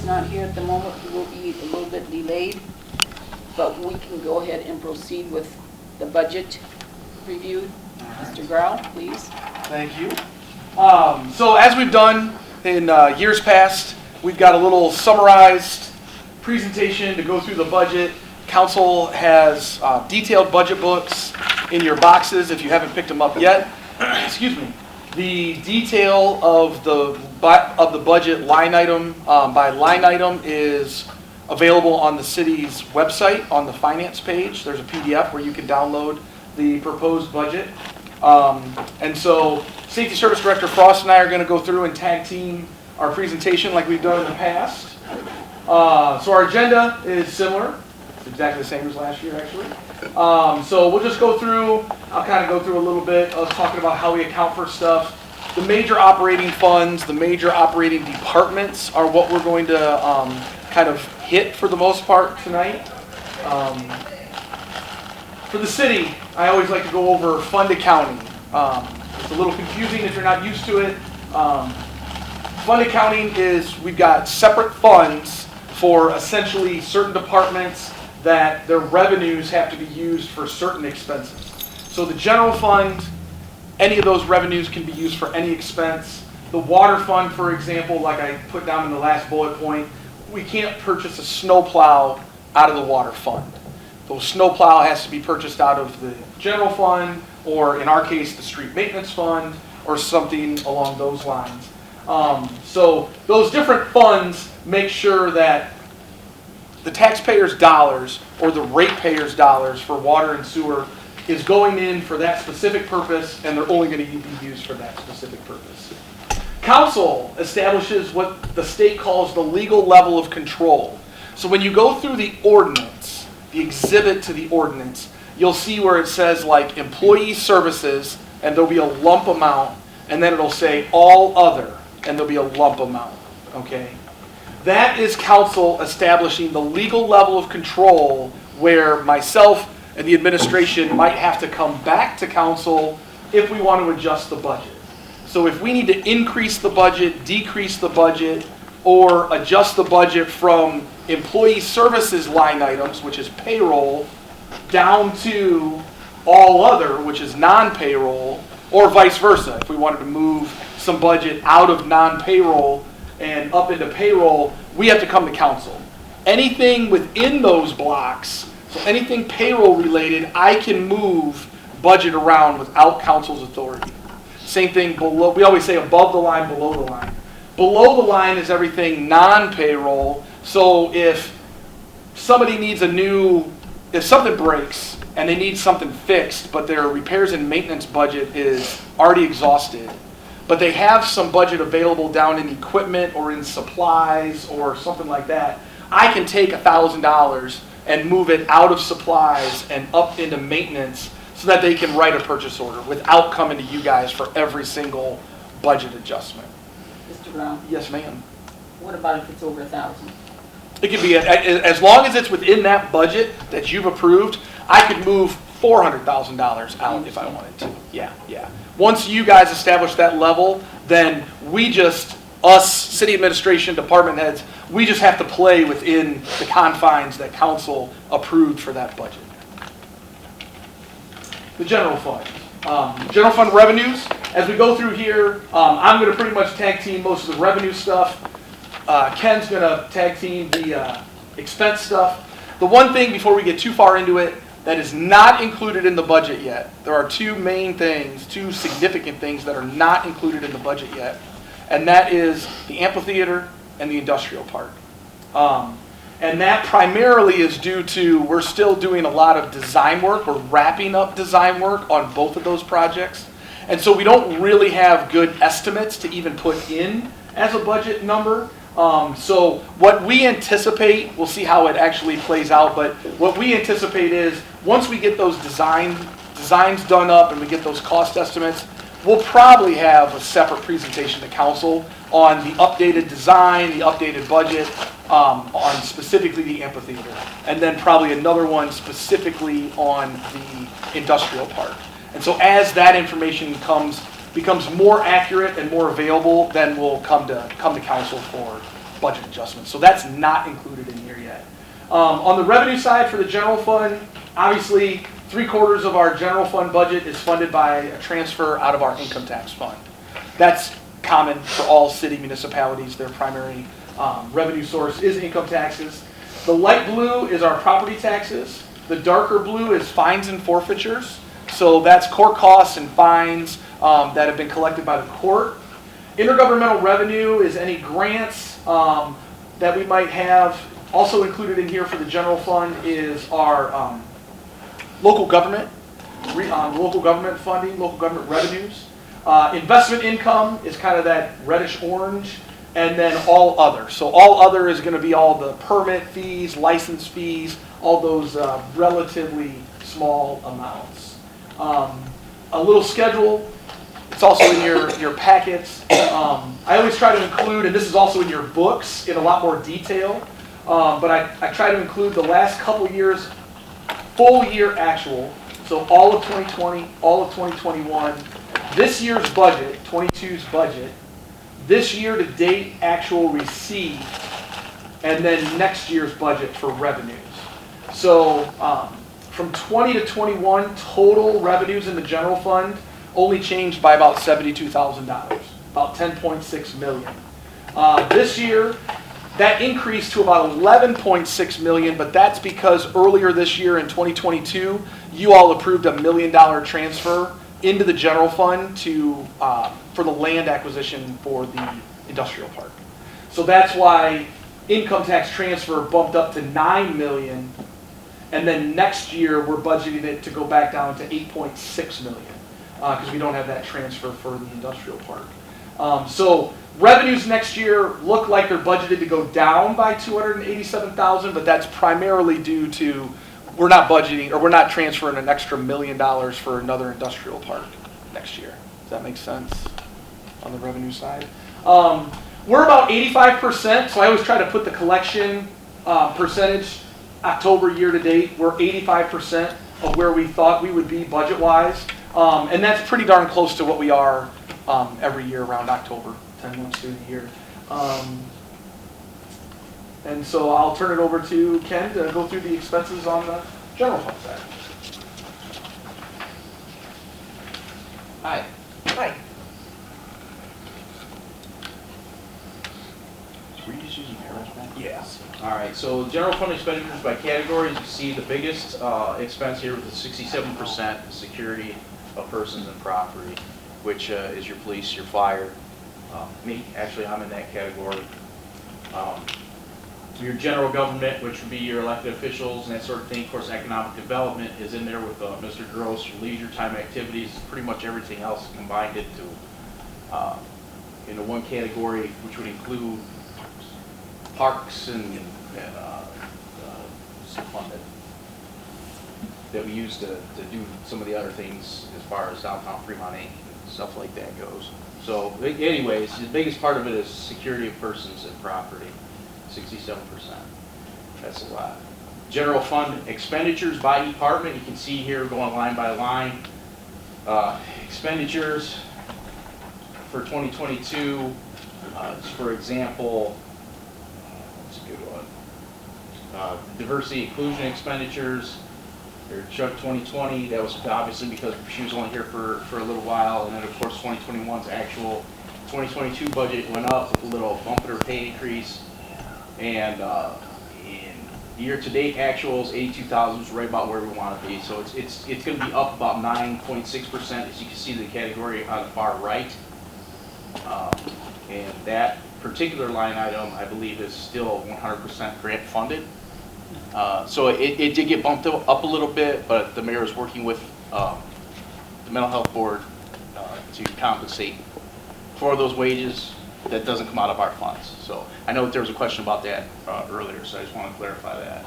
not here at the moment. He will be a little bit delayed, but we can go ahead and proceed with the budget review. Mr. Grau, please. Thank you. So as we've done in years past, we've got a little summarized presentation to go through the budget. Council has detailed budget books in your boxes if you haven't picked them up yet. Excuse me. The detail of the budget line item by line item is available on the city's website on the finance page. There's a PDF where you can download the proposed budget. And so Safety Service Director Frost and I are going to go through and tag team our presentation like we've done in the past. So our agenda is similar. It's exactly the same as last year, actually. So we'll just go through, I'll kind of go through a little bit of talking about how we account for stuff. The major operating funds, the major operating departments are what we're going to kind of hit for the most part tonight. For the city, I always like to go over fund accounting. It's a little confusing if you're not used to it. Fund accounting is we've got separate funds for essentially certain departments that their revenues have to be used for certain expenses. So the general fund, any of those revenues can be used for any expense. The water fund, for example, like I put down in the last bullet point, we can't purchase a snowplow out of the water fund. The snowplow has to be purchased out of the general fund, or in our case, the street maintenance fund, or something along those lines. So those different funds make sure that the taxpayers' dollars or the ratepayers' dollars for water and sewer is going in for that specific purpose, and they're only going to be used for that specific purpose. Council establishes what the state calls the legal level of control. So when you go through the ordinance, the exhibit to the ordinance, you'll see where it says like employee services, and there'll be a lump amount, and then it'll say all other, and there'll be a lump amount, okay? That is council establishing the legal level of control where myself and the administration might have to come back to council if we want to adjust the budget. So if we need to increase the budget, decrease the budget, or adjust the budget from employee services line items, which is payroll, down to all other, which is non-payroll, or vice versa. If we wanted to move some budget out of non-payroll and up into payroll, we have to come to council. Anything within those blocks, so anything payroll related, I can move budget around without council's authority. Same thing below, we always say above the line, below the line. Below the line is everything non-payroll, so if somebody needs if something breaks and they need something fixed, but their repairs and maintenance budget is already exhausted, but they have some budget available down in equipment or in supplies or something like that, I can take $1,000 and move it out of supplies and up into maintenance so that they can write a purchase order without coming to you guys for every single budget adjustment. Mr. Brown? Yes, ma'am. What about if it's over 1,000? It can be, as long as it's within that budget that you've approved, I could move $400,000 out if I wanted to. Yeah. Once you guys establish that level, then us city administration, department heads, we just have to play within the confines that council approved for that budget. The general fund. General fund revenues, as we go through here, I'm going to pretty much tag team most of the revenue stuff. Ken's going to tag team the expense stuff. The one thing before we get too far into it that is not included in the budget yet, there are two significant things that are not included in the budget yet, and that is the amphitheater and the industrial park. And that primarily is due to we're still doing a lot of design work. We're wrapping up design work on both of those projects. And so we don't really have good estimates to even put in as a budget number. So what we anticipate, we'll see how it actually plays out, but what we anticipate is once we get those designs done up and we get those cost estimates, we'll probably have a separate presentation to council on the updated design, the updated budget, on specifically the amphitheater, and then probably another one specifically on the industrial park. And so as that information becomes more accurate and more available, then we'll come to council budget adjustments. So that's not included in here yet. On the revenue side for the general fund, obviously 3/4 of our general fund budget is funded by a transfer out of our income tax fund. That's common for all city municipalities. Their primary revenue source is income taxes. The light blue is our property taxes. The darker blue is fines and forfeitures. So that's court costs and fines that have been collected by the court. Intergovernmental revenue is any grants that we might have. Also included in here for the general fund is our local government funding, local government revenues. Investment income is kind of that reddish orange, and then all other. So all other is going to be all the permit fees, license fees, all those relatively small amounts. A little schedule. It's also in your packets. I always try to include, and this is also in your books in a lot more detail, but I try to include the last couple years, full year actual, so all of 2020, all of 2021, this year's budget, 22's budget, this year to date actual receipt, and then next year's budget for revenues. So from 20 to 21, total revenues in the general fund only changed by about $72,000, about $10.6 million. This year, that increased to about $11.6 million, but that's because earlier this year in 2022, you all approved a $1 million transfer into the general fund for the land acquisition for the industrial park. So that's why income tax transfer bumped up to $9 million, and then next year we're budgeting it to go back down to $8.6 million because we don't have that transfer for the industrial park. So revenues next year look like they're budgeted to go down by $287,000, but that's primarily due to we're not budgeting or we're not transferring an extra $1 million for another industrial park next year. Does that make sense on the revenue side? We're about 85%, so I always try to put the collection percentage October year to date. We're 85% of where we thought we would be budget-wise, and that's pretty darn close to what we are every year around October, 10 months through the year. And so I'll turn it over to Ken to go through the expenses on the general fund side. Hi. Hi. Were you just using arrows back? Yes. All right, so general fund expenditures by categories, you see the biggest expense here with the 67% security of persons and property, which is your police, your fire. Me, actually, I'm in that category. Your general government, which would be your elected officials and that sort of thing. Of course, economic development is in there with Mr. Gross, your leisure time activities, pretty much everything else combined into one category, which would include parks and some fund that we use to do some of the other things as far as downtown Fremont Inc. and stuff like that goes. So anyways, the biggest part of it is security of persons and property, 67%. That's a lot. General fund expenditures by department, you can see here going line by line. Expenditures for 2022, for example, what's a good one? Diversity inclusion expenditures. Your Chuck 2020, that was obviously because she was only here for a little while, and then of course 2021's actual 2022 budget went up with a little bump in her pay increase, and in year-to-date actuals, 82,000 is right about where we want to be. So it's going to be up about 9.6%, as you can see the category on the far right, and that particular line item I believe is still 100% grant funded. So it did get bumped up a little bit, but the mayor is working with the mental health board to compensate for those wages that doesn't come out of our funds. So I know that there was a question about that earlier, so I just want to clarify that.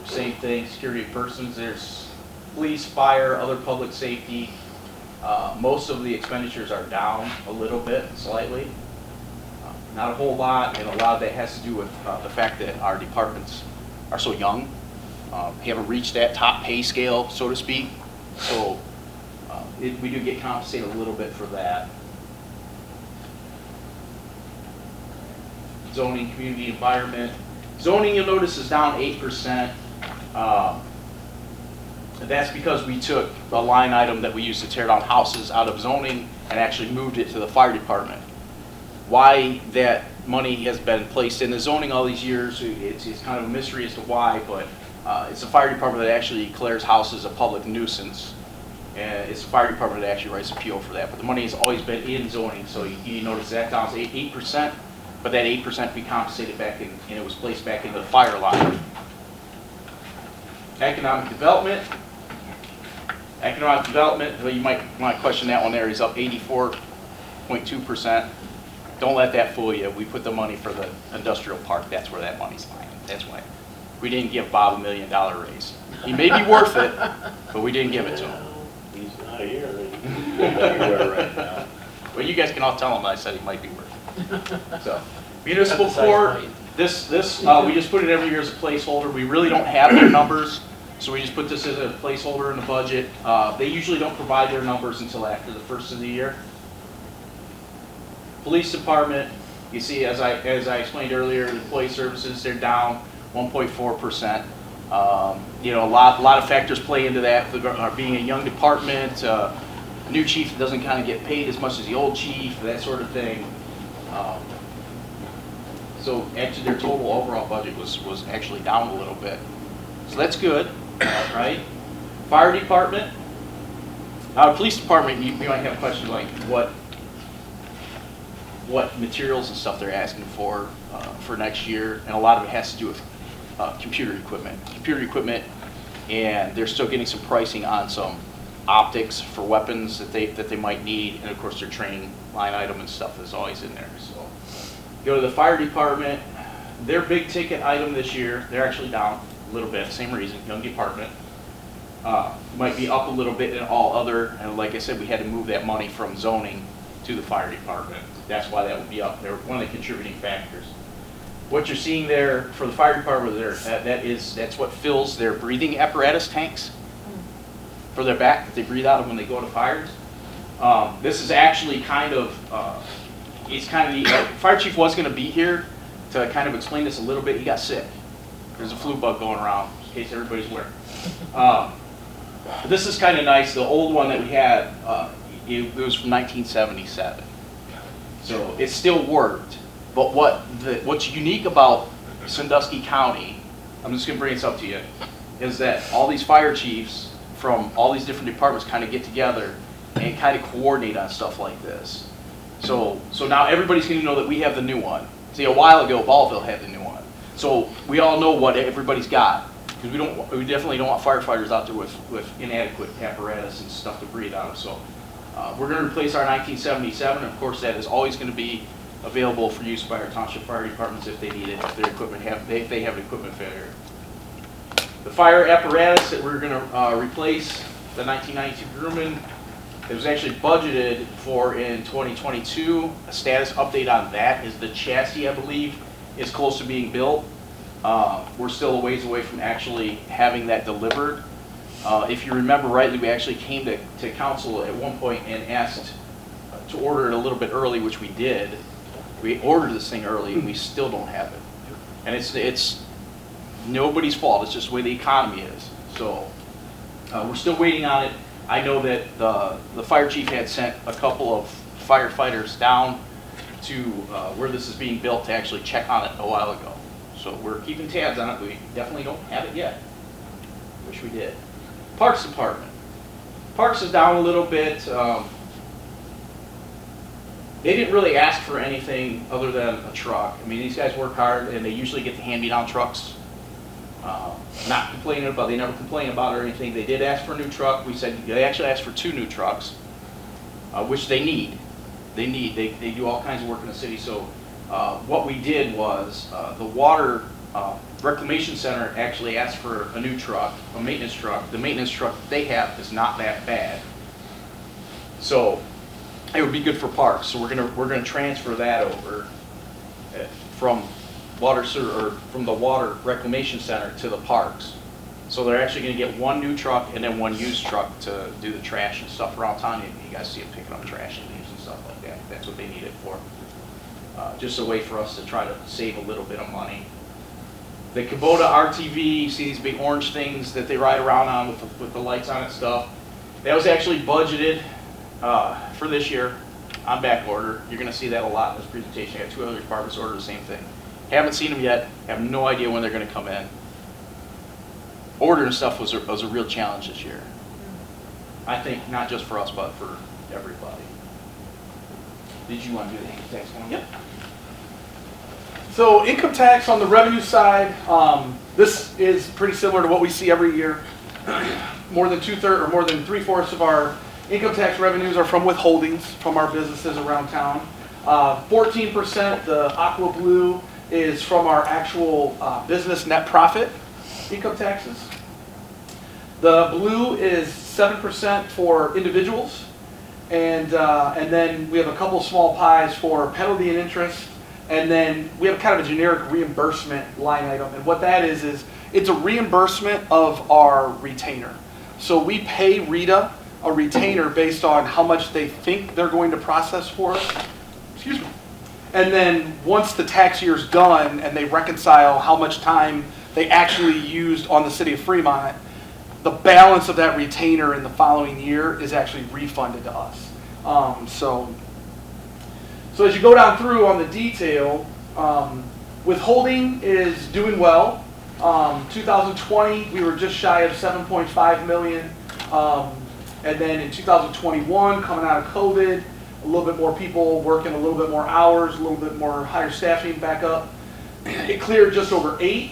Same thing, security of persons. There's police, fire, other public safety. Most of the expenditures are down a little bit, slightly. Not a whole lot, and a lot of that has to do with the fact that our departments are so young. We haven't reached that top pay scale, so to speak. So we do get compensated a little bit for that. zoning, community environment. Zoning, you'll notice, is down 8%. That's because we took a line item that we used to tear down houses out of zoning and actually moved it to the fire department. Why that money has been placed in the zoning all these years, it's kind of a mystery as to why, but it's the fire department that actually declares houses a public nuisance. And it's the fire department that actually writes a PO for that. But the money has always been in zoning, so you notice that down to 8%, but that 8% we compensated back in, and it was placed back into the fire line. Economic development. Economic development, well, you might want to question that one there, is up 84.2%. Don't let that fool you. We put the money for the industrial park. That's where that money's lying. That's why. We didn't give Bob $1 million raise. He may be worth it, but we didn't give it to him. He's not here. He's everywhere right now. Well, you guys can all tell him I said he might be worth it. So, municipal court, this we just put it every year as a placeholder. We really don't have their numbers, so we just put this as a placeholder in the budget. They usually don't provide their numbers until after the first of the year. Police department, you see, as I explained earlier, employee services, they're down 1.4%. You know, a lot of factors play into that. Being a young department, a new chief that doesn't kind of get paid as much as the old chief, that sort of thing. So actually, their total overall budget was actually down a little bit. So that's good, right? Fire department, police department. You might have questions like what materials and stuff they're asking for next year, and a lot of it has to do with computer equipment, and they're still getting some pricing on some optics for weapons that they might need, and of course their training line item and stuff is always in there. So go to the fire department, their big ticket item this year, they're actually down a little bit, same reason, young department. Might be up a little bit in all other, and like I said, we had to move that money from zoning to the fire department. That's why that would be up. They're one of the contributing factors. What you're seeing there for the fire department, that's what fills their breathing apparatus tanks for their back that they breathe out of when they go to fires. This is actually kind of, it's kind of the fire chief was going to be here to kind of explain this a little bit. He got sick. There's a flu bug going around, in case everybody's aware. This is kind of nice. The old one that we had, it was from 1977, so it still worked. But what's unique about Sandusky County, I'm just going to bring this up to you, is that all these fire chiefs from all these different departments kind of get together and kind of coordinate on stuff like this. So now everybody's going to know that we have the new one. See, a while ago, Ballville had the new one. So we all know what everybody's got, because we definitely don't want firefighters out there with inadequate apparatus and stuff to breathe out of. So we're going to replace our 1977. Of course, that is always going to be available for use by our township fire departments if they need it, if their equipment if they have an equipment failure. The fire apparatus that we're going to replace, the 1992 Grumman, it was actually budgeted for in 2022. A status update on that is the chassis, I believe, is close to being built. We're still a ways away from actually having that delivered. If you remember rightly, we actually came to council at one point and asked to order it a little bit early, which we did. We ordered this thing early and we still don't have it. And it's nobody's fault, it's just the way the economy is. So we're still waiting on it. I know that the fire chief had sent a couple of firefighters down to where this is being built to actually check on it a while ago. So we're keeping tabs on it. We definitely don't have it yet. Wish we did. Parks department. Parks is down a little bit. They didn't really ask for anything other than a truck. I mean, these guys work hard, and they usually get the hand-me-down trucks. Not complaining about, they never complain about it or anything. They did ask for a new truck. We said they actually asked for 2 new trucks, which they need. They do all kinds of work in the city. So what we did was the water reclamation center actually asked for a new truck, a maintenance truck. The maintenance truck that they have is not that bad. So it would be good for parks. So we're gonna transfer that over from the water reclamation center to the parks. So they're actually going to get 1 new truck and then 1 used truck to do the trash and stuff around town. You guys see them picking up trash and leaves and stuff like that. That's what they need it for. just a way for us to try to save a little bit of money. The Kubota RTV, you see these big orange things that they ride around on with the lights on and stuff. That was actually budgeted for this year on back order. You're going to see that a lot in this presentation. I got 2 other departments order the same thing. Haven't seen them yet. Have no idea when they're going to come in. Ordering stuff was a real challenge this year. I think not just for us, but for everybody. Did you want to do the income tax count? Yep. So income tax on the revenue side, this is pretty similar to what we see every year. More than 2/3 or more than 3/4 of our income tax revenues are from withholdings from our businesses around town. 14%, the aqua blue, is from our actual business net profit income taxes. The blue is 7% for individuals, and then we have a couple small pies for penalty and interest, and then we have kind of a generic reimbursement line item. And what that is it's a reimbursement of our retainer. So we pay Rita a retainer based on how much they think they're going to process for us. Excuse me. And then once the tax year's done and they reconcile how much time they actually used on the city of Fremont, the balance of that retainer in the following year is actually refunded to us. So as you go down through on the detail, withholding is doing well. 2020, we were just shy of 7.5 million. And then in 2021, coming out of COVID, a little bit more people working a little bit more hours, a little bit more higher staffing back up. It cleared just over 8.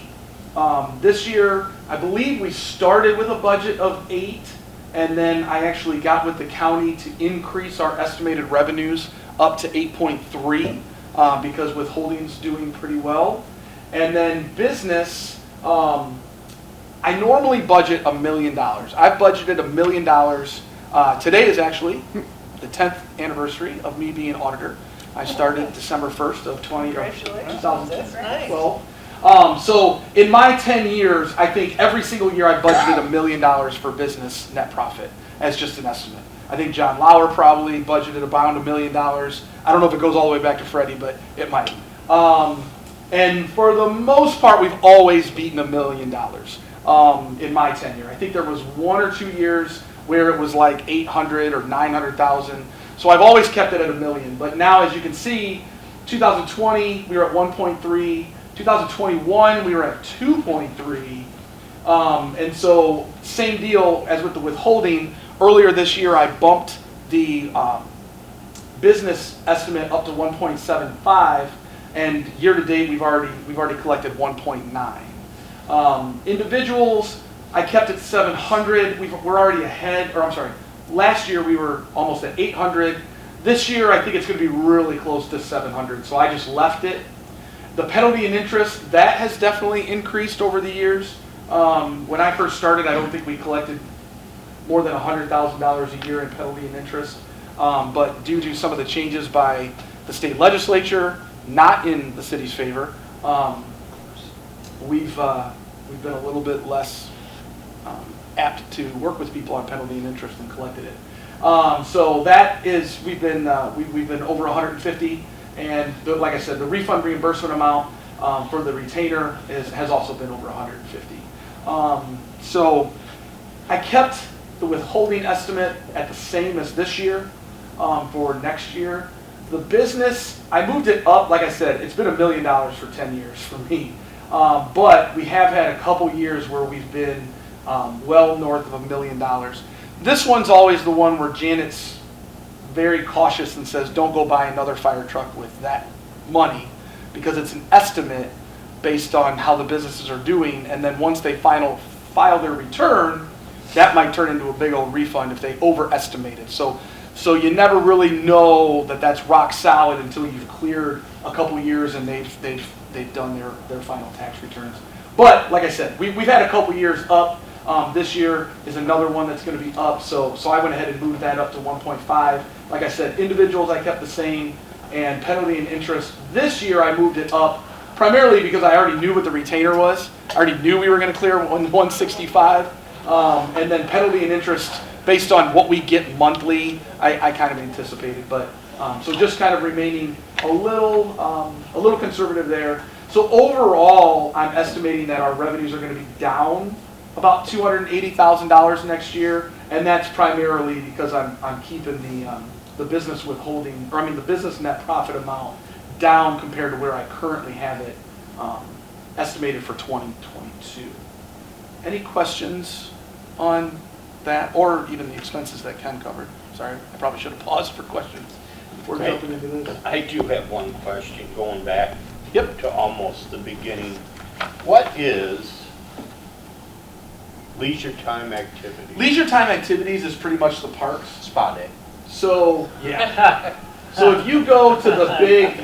This year, I believe we started with a budget of 8, and then I actually got with the county to increase our estimated revenues up to 8.3 because withholding's doing pretty well. And then business, I normally budget $1 million. I've budgeted $1 million. Today is actually the 10th anniversary of me being auditor. I started December 1st of 2012. So in my 10 years, I think every single year I budgeted $1 million for business net profit as just an estimate. I think John Lauer probably budgeted about $1 million. I don't know if it goes all the way back to Freddie, but it might. And for the most part, we've always beaten $1 million in my tenure. I think there was 1 or 2 years where it was like 800 or 900,000. So I've always kept it at $1 million. But now, as you can see, 2020 we were at 1.3. 2021 we were at 2.3. And so same deal as with the withholding. Earlier this year, I bumped the business estimate up to 1.75, and year to date we've already collected 1.9. Individuals, I kept it 700. We're already ahead, or I'm sorry, last year we were almost at 800. This year I think it's going to be really close to 700, so I just left it. The penalty and interest, that has definitely increased over the years. When I first started, I don't think we collected more than $100,000 a year in penalty and interest. But due to some of the changes by the state legislature, not in the city's favor, we've been a little bit less apt to work with people on penalty and interest and collected it. So that is, we've been over 150, and like I said, the refund reimbursement amount for the retainer has also been over 150. So I kept the withholding estimate at the same as this year for next year. The business, I moved it up. Like I said, it's been $1 million for 10 years for me. But we have had a couple years where we've been well north of $1 million. This one's always the one where Janet's very cautious and says, don't go buy another fire truck with that money, because it's an estimate based on how the businesses are doing, and then once they file their return, that might turn into a big old refund if they overestimate it. So you never really know that that's rock solid until you've cleared a couple years and they've done their final tax returns. But like I said, we've had a couple years up. This year is another one that's going to be up. So I went ahead and moved that up to 1.5. Like I said, individuals I kept the same, and penalty and interest this year I moved it up primarily because I already knew what the retainer was. I already knew we were going to clear 165. And then penalty and interest, based on what we get monthly, I kind of anticipated. But so just kind of remaining a little conservative there. So overall, I'm estimating that our revenues are going to be down about $280,000 next year, and that's primarily because I'm keeping the business withholding, or I mean the business net profit amount down compared to where I currently have it estimated for 2022. Any questions on that, or even the expenses that Ken covered? Sorry, I probably should have paused for questions before jumping into this. I do have one question going back Yep. to almost the beginning. What is leisure time activity? Leisure time activities is pretty much the parks. Spa day. So, yeah. So if you go to the big,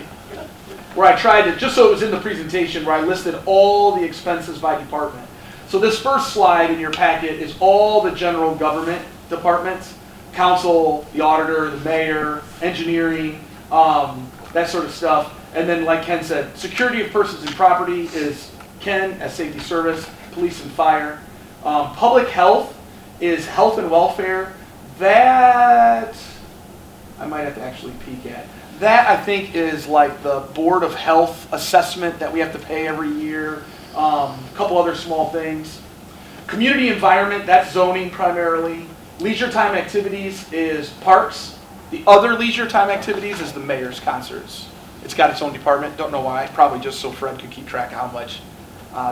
where I tried to, just so it was in the presentation, where I listed all the expenses by department. So this first slide in your packet is all the general government departments, council, the auditor, the mayor, engineering, that sort of stuff. And then like Ken said, security of persons and property is Ken as safety service, police and fire. Public health is health and welfare. That I might have to actually peek at. That I think is like the Board of Health assessment that we have to pay every year. A couple other small things. Community environment, that's zoning primarily. Leisure time activities is parks. The other leisure time activities is the mayor's concerts. It's got its own department, don't know why, probably just so Fred could keep track of how much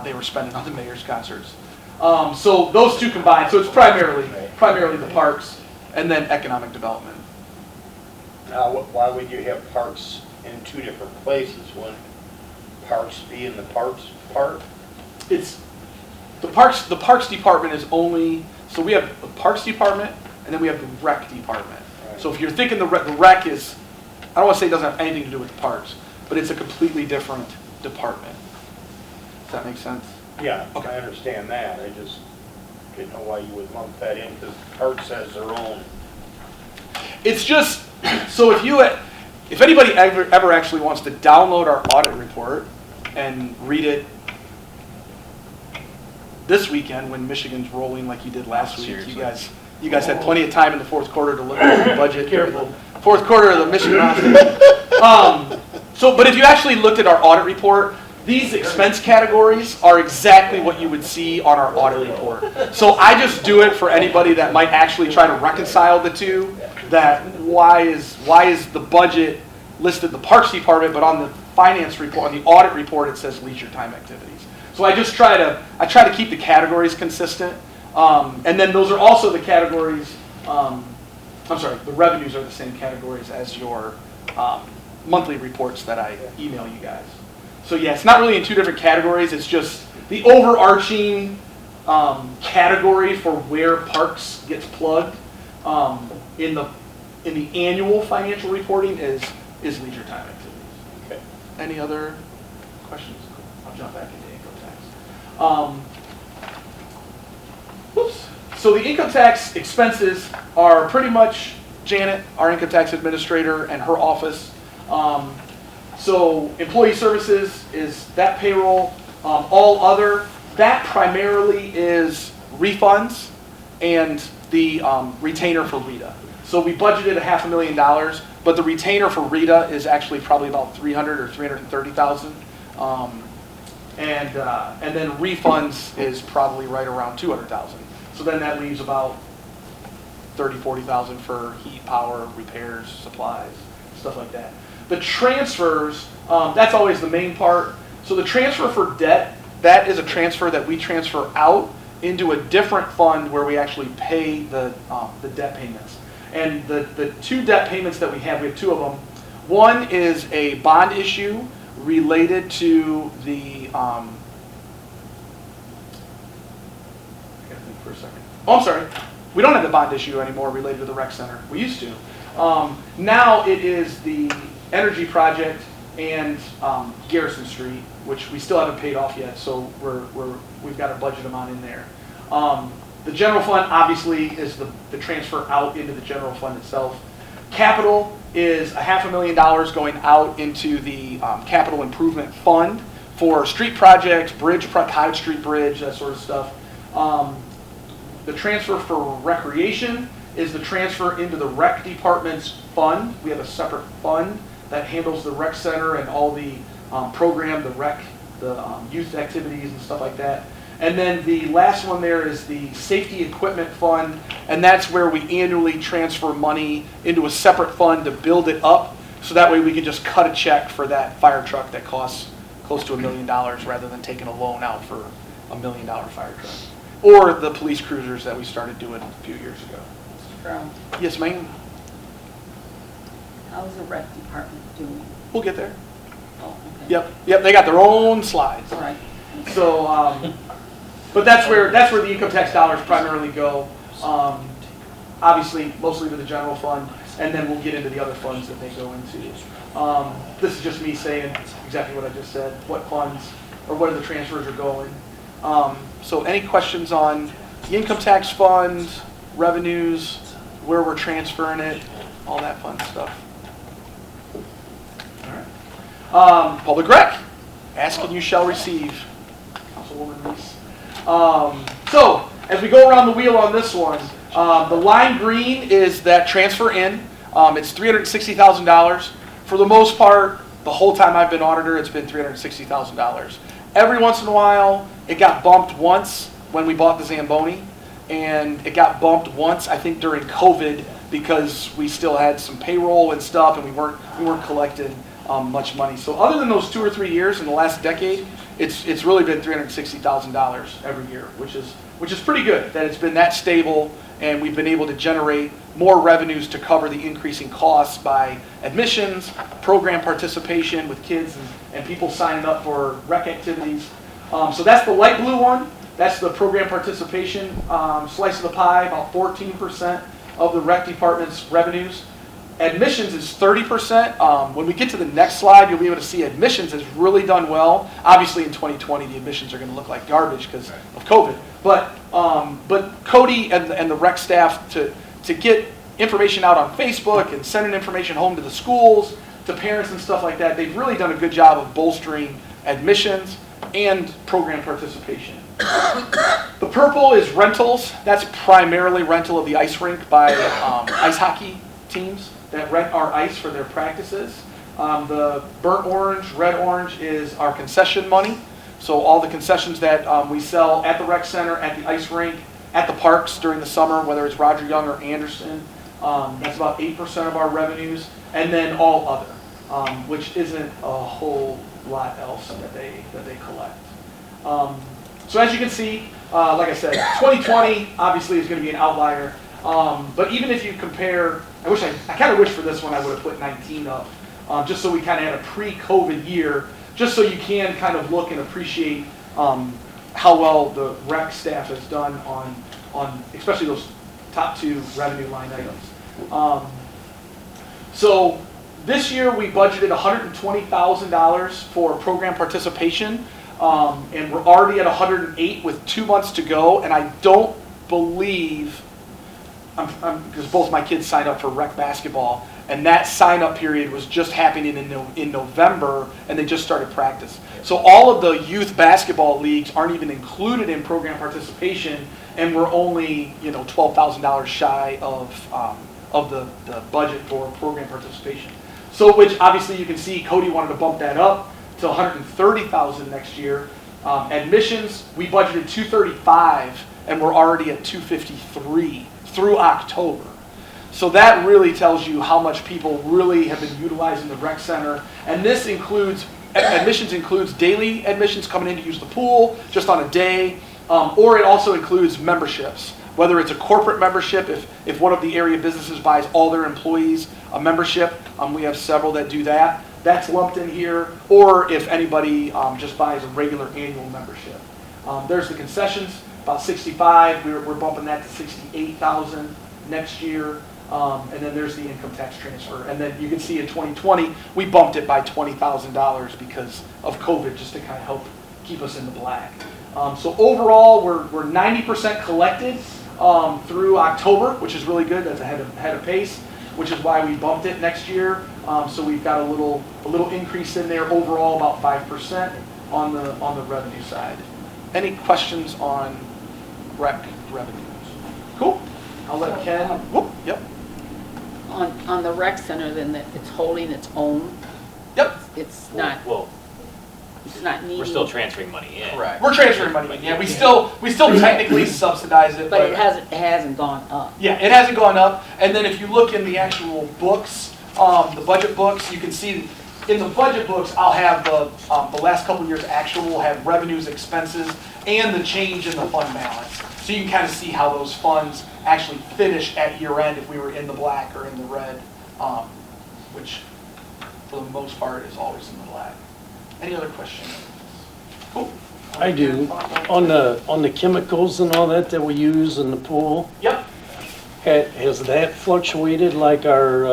they were spending on the mayor's concerts. So those two combined, so it's primarily the parks and then economic development. Now, why would you have parks in two different places? Wouldn't parks be in the parks part? It's the parks department is only, so we have the parks department and then we have the rec department. Right. So if you're thinking the rec is, I don't want to say it doesn't have anything to do with the parks, but it's a completely different department. Does that make sense? Yeah, Okay. I understand that. I just didn't know why you would lump that in, because parks has their own. It's just, so if anybody ever actually wants to download our audit report and read it this weekend when Michigan's rolling like you did last week, Seriously. you guys had plenty of time in the fourth quarter to look at the budget. Fourth quarter of the Michigan State. But if you actually looked at our audit report, these expense categories are exactly what you would see on our audit report. So I just do it for anybody that might actually try to reconcile the two. That why is the budget listed the parks department, but on the finance report, on the audit report, it says leisure time activities. So I just try to keep the categories consistent, and then those are also the categories. The revenues are the same categories as your monthly reports that I email you guys. So yeah, it's not really in two different categories. It's just the overarching category for where parks gets plugged in the annual financial reporting is leisure time activities. Okay. Any other questions? I'll jump back into income tax. Whoops. So the income tax expenses are pretty much Janet, our income tax administrator, and her office. So employee services is that payroll. All other, that primarily is refunds and the retainer for RETA. So we budgeted $500,000, but the retainer for RETA is actually probably about $300,000 or $330,000. And then refunds is probably right around $200,000. So then that leaves about $30,000, $40,000 for heat, power, repairs, supplies, stuff like that. The transfers, that's always the main part. So the transfer for debt, that is a transfer that we transfer out into a different fund where we actually pay the debt payments. And the two debt payments that we have two of them. One is a bond issue related to the, I gotta think for a second. Oh, I'm sorry. We don't have the bond issue anymore related to the rec center. We used to. Now it is the energy project and Garrison Street, which we still haven't paid off yet, so we've got a budget amount in there. The general fund obviously is the transfer out into the general fund itself. Capital is $500,000 going out into the capital improvement fund for street projects, Cottage Street Bridge, that sort of stuff. The transfer for recreation is the transfer into the rec department's fund. We have a separate fund that handles the rec center and all the program, the rec, the youth activities and stuff like that. And then the last one there is the safety equipment fund, and that's where we annually transfer money into a separate fund to build it up, so that way we can just cut a check for that fire truck that costs close to $1 million rather than taking a loan out for $1 million fire truck. Or the police cruisers that we started doing a few years ago. Mr. Brown, Yes, ma'am. how's the rec department doing? We'll get there. Oh, okay. Yep, they got their own slides. All right. So, but that's where the income tax dollars primarily go. Obviously, mostly to the general fund, and then we'll get into the other funds that they go into. This is just me saying exactly what I just said, what funds, or where the transfers are going. So any questions on the income tax fund, revenues, where we're transferring it, all that fun stuff. All right. Public rec, ask and you shall receive. Councilwoman Reese. So, as we go around the wheel on this one, the line green is that transfer in. It's $360,000. For the most part, the whole time I've been auditor, it's been $360,000. Every once in a while, it got bumped once when we bought the Zamboni, and it got bumped once, I think, during COVID, because we still had some payroll and stuff, and we weren't collecting much money. So other than those 2 or 3 years in the last decade, it's really been $360,000 every year, which is pretty good that it's been that stable, and we've been able to generate more revenues to cover the increasing costs by admissions, program participation with kids and people signing up for rec activities. So that's the light blue one. That's the program participation slice of the pie, about 14% of the rec department's revenues. Admissions is 30%. When we get to the next slide, you'll be able to see admissions has really done well. Obviously, in 2020, the admissions are going to look like garbage because of COVID. But Cody and the rec staff to get information out on Facebook and sending information home to the schools, to parents and stuff like that, they've really done a good job of bolstering admissions and program participation. The purple is rentals. That's primarily rental of the ice rink by ice hockey teams that rent our ice for their practices. The burnt orange, red orange is our concession money. So all the concessions that we sell at the rec center, at the ice rink, at the parks during the summer, whether it's Roger Young or Anderson, that's about 8% of our revenues. And then all other, which isn't a whole lot else that they collect. So as you can see, like I said, 2020 obviously is going to be an outlier. But even if you compare, I kind of wish for this one I would have put 19 up, just so we kind of had a pre-COVID year, just so you can kind of look and appreciate how well the rec staff has done on especially those top 2 revenue line items. So this year we budgeted $120,000 for program participation, and we're already at 108 with 2 months to go, and I don't believe, because both my kids signed up for rec basketball, and that sign-up period was just happening in November, and they just started practice. So all of the youth basketball leagues aren't even included in program participation, and we're only $12,000 shy of the budget for program participation. So which obviously you can see Cody wanted to bump that up to $130,000 next year. Admissions, we budgeted $235,000, and we're already at $253,000 through October. So that really tells you how much people really have been utilizing the rec center. And this includes, admissions includes daily admissions coming in to use the pool just on a day, or it also includes memberships. Whether it's a corporate membership, if one of the area businesses buys all their employees a membership, we have several that do that. That's lumped in here, or if anybody just buys a regular annual membership. There's the concessions, about 65. We're bumping that to 68,000 next year. And then there's the income tax transfer. And then you can see in 2020, we bumped it by $20,000 because of COVID, just to kind of help keep us in the black. So overall, we're 90% collected through October, which is really good. That's ahead of pace, which is why we bumped it next year. So we've got a little increase in there overall, about 5% on the revenue side. Any questions on rec revenues? Cool. I'll let Ken, whoop, yep, On the rec center, then, that it's holding its own, yep. it's not Well, needing. we're still transferring money in. Correct. We're transferring money, yeah, we still technically subsidize it, But it hasn't gone up. yeah, it hasn't gone up, and then if you look in the actual books, the budget books, you can see, in the budget books, I'll have the last couple of years actual, will have revenues, expenses, and the change in the fund balance. So you can kind of see how those funds actually finish at year end if we were in the black or in the red, which for the most part is always in the black. Any other questions? Cool. I do. On the chemicals and all that we use in the pool, Yep. has that fluctuated like our,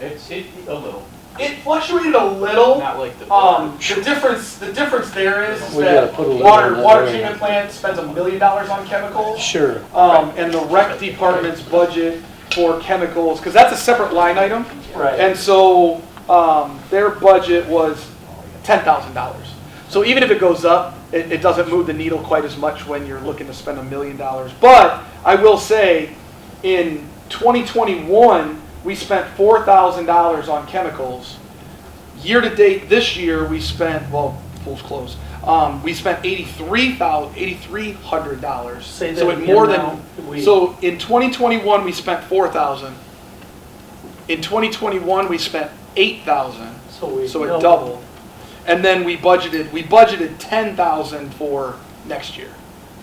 It's a little, It fluctuated a little. not like the. The difference there is We that gotta put a little on that water area. treatment plant spends $1 million on chemicals. sure, And the rec department's budget for chemicals, because that's a separate line item. right. And so, their budget was $10,000. So even if it goes up, it doesn't move the needle quite as much when you're looking to spend $1 million. But I will say, in 2021, we spent $4,000 on chemicals. Year to date this year, we spent, well, pool's closed. We spent $8,300. Say that So it again more now. than, so in 2021, we spent $4,000. In 2021, we spent $8,000. So So it doubled. And then we budgeted $10,000 for next year.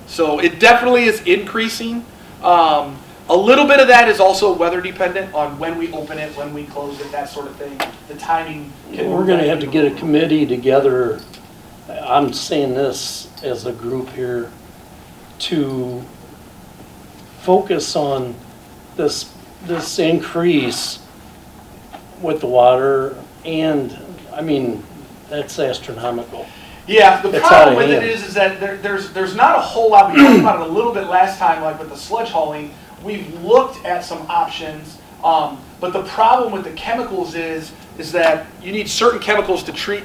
So it definitely is increasing. A little bit of that is also weather dependent on when we open it, when we close it, that sort of thing. The timing can. We're gonna have to get a committee together, I'm saying this as a group here, to focus on this increase with the water, and, I mean, that's astronomical. Yeah, the It's problem out of with it hand. is that there's not a whole lot, we talked about it a little bit last time, like with the sludge hauling. We've looked at some options, but the problem with the chemicals is that you need certain chemicals to treat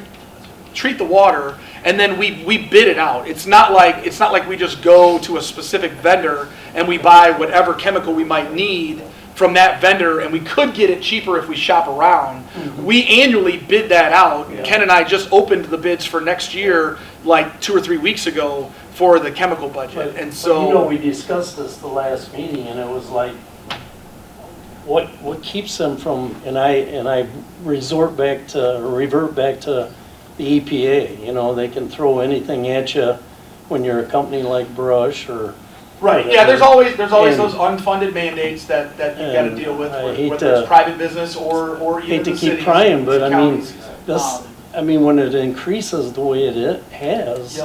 the water, and then we bid it out. It's not like we just go to a specific vendor and we buy whatever chemical we might need from that vendor, and we could get it cheaper if we shop around. We annually bid that out. Yeah. Ken and I just opened the bids for next year like 2 or 3 weeks ago for the chemical budget, and so. But, you know, we discussed this the last meeting, and it was like, what keeps them from, and I revert back to the EPA, you know, they can throw anything at you when you're a company like Brush or. Right, yeah, there's always those And- unfunded mandates that you gotta And deal with, I hate whether it's to- private business or even Hate to the keep cities prying, and but I mean, counties. this, I mean, when it increases the way it has,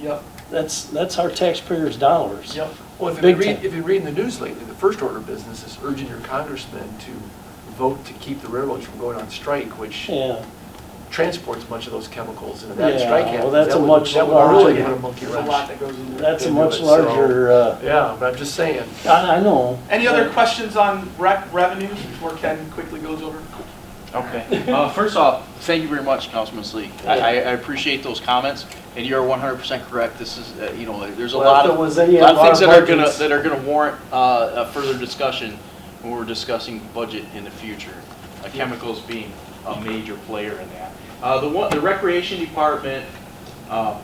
Yep, that's our taxpayers' dollars. yep. Well, if Big you read, time. if you read in the news lately, the first order of business is urging your congressman to vote to keep the railroads from going on strike, which Yeah, transports much of those chemicals. And if that Yeah, strike well, happens, that's that a would- much that would larger- really hit a monkey There's a lot wrench. that goes into it. that's a Into much it, so- larger, Yeah, but I'm just saying. I know. Any other questions on revenues before Ken quickly goes over? Okay. First off, thank you very much, Councilman Sleek. I appreciate those comments, and you're 100% correct. This is, you know, there's a Well, lot if of there was any things of our that are gonna warrant a further discussion when we're discussing budget in the future. Chemicals being a major player in that. The recreation department.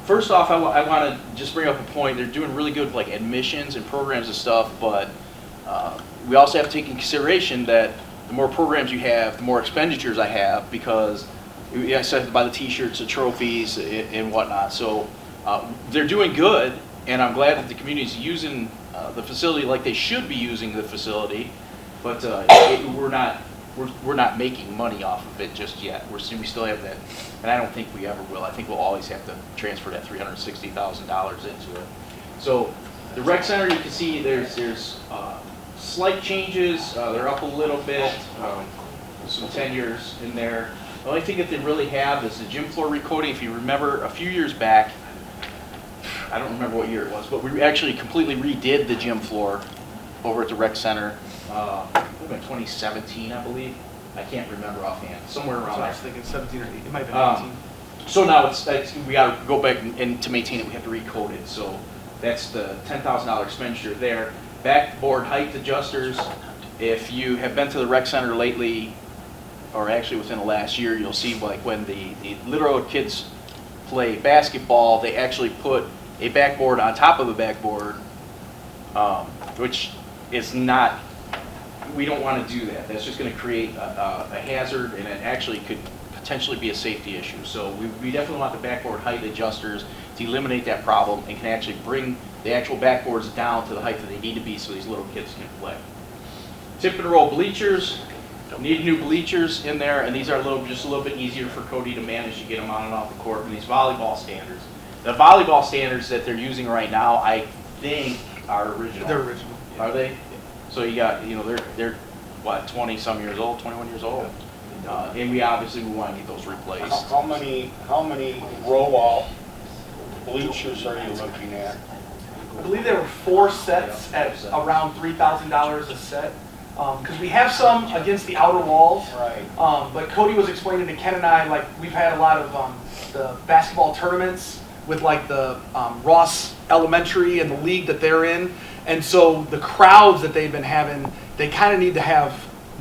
First off, I want to just bring up a point. They're doing really good with like admissions and programs and stuff, but we also have to take in consideration that the more programs you have, the more expenditures I have, because I have to buy the T-shirts, the trophies, and whatnot. So they're doing good, and I'm glad that the community is using the facility like they should be using the facility. But we're not making money off of it just yet. We still have that, and I don't think we ever will. I think we'll always have to transfer that $360,000 into it. So the rec center, you can see there's slight changes. They're up a little bit. Some tenures in there. The only thing that they really have is the gym floor recoating. If you remember, a few years back, I don't remember what year it was, but we actually completely redid the gym floor over at the rec center. In 2017, I believe. I can't remember offhand. Somewhere around So I there. was thinking 17 or 18, it might have been 18. So now we got to go back and to maintain it, we have to recode it. So that's the $10,000 expenditure there. backboard height adjusters. If you have been to the rec center lately, or actually within the last year, you'll see like when the Little Road kids play basketball, they actually put a backboard on top of a backboard, which is not, we don't want to do that. That's just going to create a hazard, and it actually could potentially be a safety issue. So we definitely want the backboard height adjusters to eliminate that problem and can actually bring the actual backboards down to the height that they need to be so these little kids can play. Tip and roll bleachers, need new bleachers in there, and these are just a little bit easier for Cody to manage to get them on and off the court. And these volleyball standards. The volleyball standards that they're using right now, I think, are original. They're original. Are they? So you got, they're what, 20 some years old, 21 years old? And we want to get those replaced. How many roll-off bleachers are you looking at? I believe there were 4 sets at around $3,000 a set. Because we have some against the outer walls. Right. But Cody was explaining to Ken and I, like, we've had a lot of the basketball tournaments with like the Ross Elementary and the league that they're in. And so the crowds that they've been having, they kind of need to have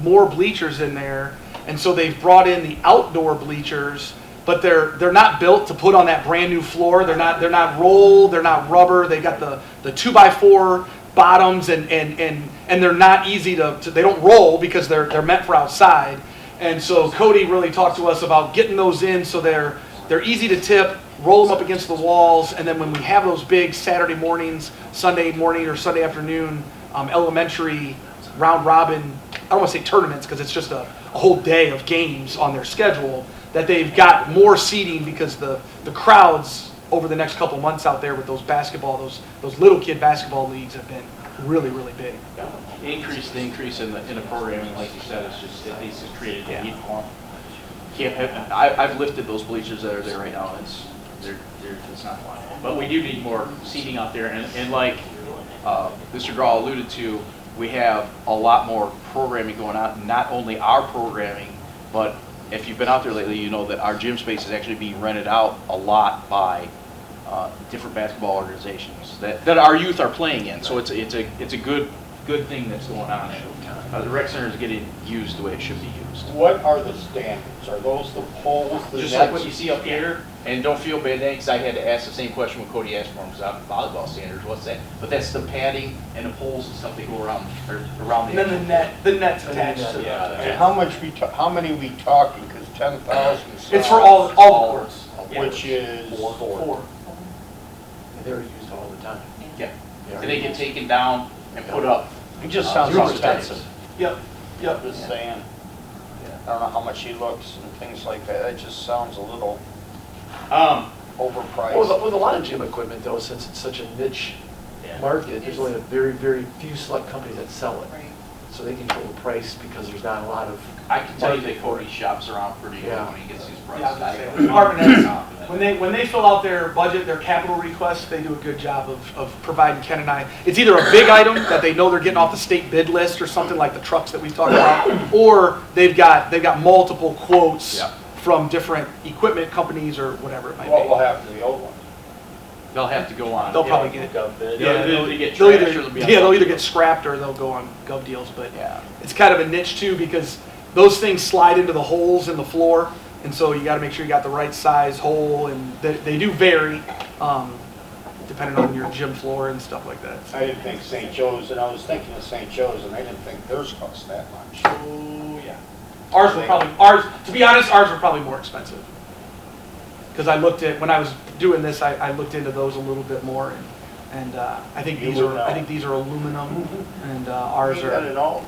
more bleachers in there. And so they've brought in the outdoor bleachers, but they're not built to put on that brand new floor. They're not rolled, they're not rubber. They got the 2x4 bottoms and they're not easy to they don't roll because they're meant for outside. And so Cody really talked to us about getting those in so they're easy to tip, roll them up against the walls, and then when we have those big Saturday mornings, Sunday morning or Sunday afternoon elementary round robin, I don't want to say tournaments because it's just a whole day of games on their schedule, that they've got more seating because the crowds over the next couple months out there with those those little kid basketball leagues have been really, really big. The increase in the programming, like you said, is just it needs to create a need for them. I've lifted those bleachers that are there right now. It's not fun. But we do need more seating out there, and like Mr. Graw alluded to, we have a lot more programming going on. Not only our programming, but if you've been out there lately, you know that our gym space is actually being rented out a lot by different basketball organizations that our youth are playing in. So it's a good thing that's going on. The rec center is getting used the way it should be used. What are the standards? Are those the poles, the Just nets? like what you see up here, and don't feel bad because I had to ask the same question when Cody asked for them, because I'm volleyball standards, what's that? But that's the padding and the poles and stuff that go around the And then the net's attached to Yeah. And how many we talking? Because 10,000. It's for all the courts. Which is 4. And they're used all the time. Yeah. And they get taken down and put up. It just sounds Zero expensive. Yep. Just saying. I don't know how much he looks and things like that. It just sounds a little overpriced. Well, with a lot of gym equipment though, since it's such a niche market, there's only a very, very few select companies that sell it. So they control the price because there's not a lot of. I can tell you that Cody shops around pretty good when he gets these prices. Yeah, I was gonna say, department heads, when they fill out their budget, their capital requests, they do a good job of providing Ken and I. It's either a big item that they know they're getting off the state bid list or something like the trucks that we've talked about, or they've got multiple quotes from different equipment companies or whatever it might What be. will happen to the old one? They'll have to go on. They'll probably get They'll get they'll trashed either, or they'll be on they'll either gov. get scrapped or they'll go on gov deals. But Yeah. it's kind of a niche too because those things slide into the holes in the floor, and so you got to make sure you got the right size hole, and they do vary depending on your gym floor and stuff like that. I didn't think St. Joe's, and I was thinking of St. Joe's, and I didn't think theirs cost that much. Oh yeah, ours were probably To be honest, ours were probably more expensive because I looked at when I was doing this, I looked into those a little bit more, and I think these are aluminum, and ours You got are. it all?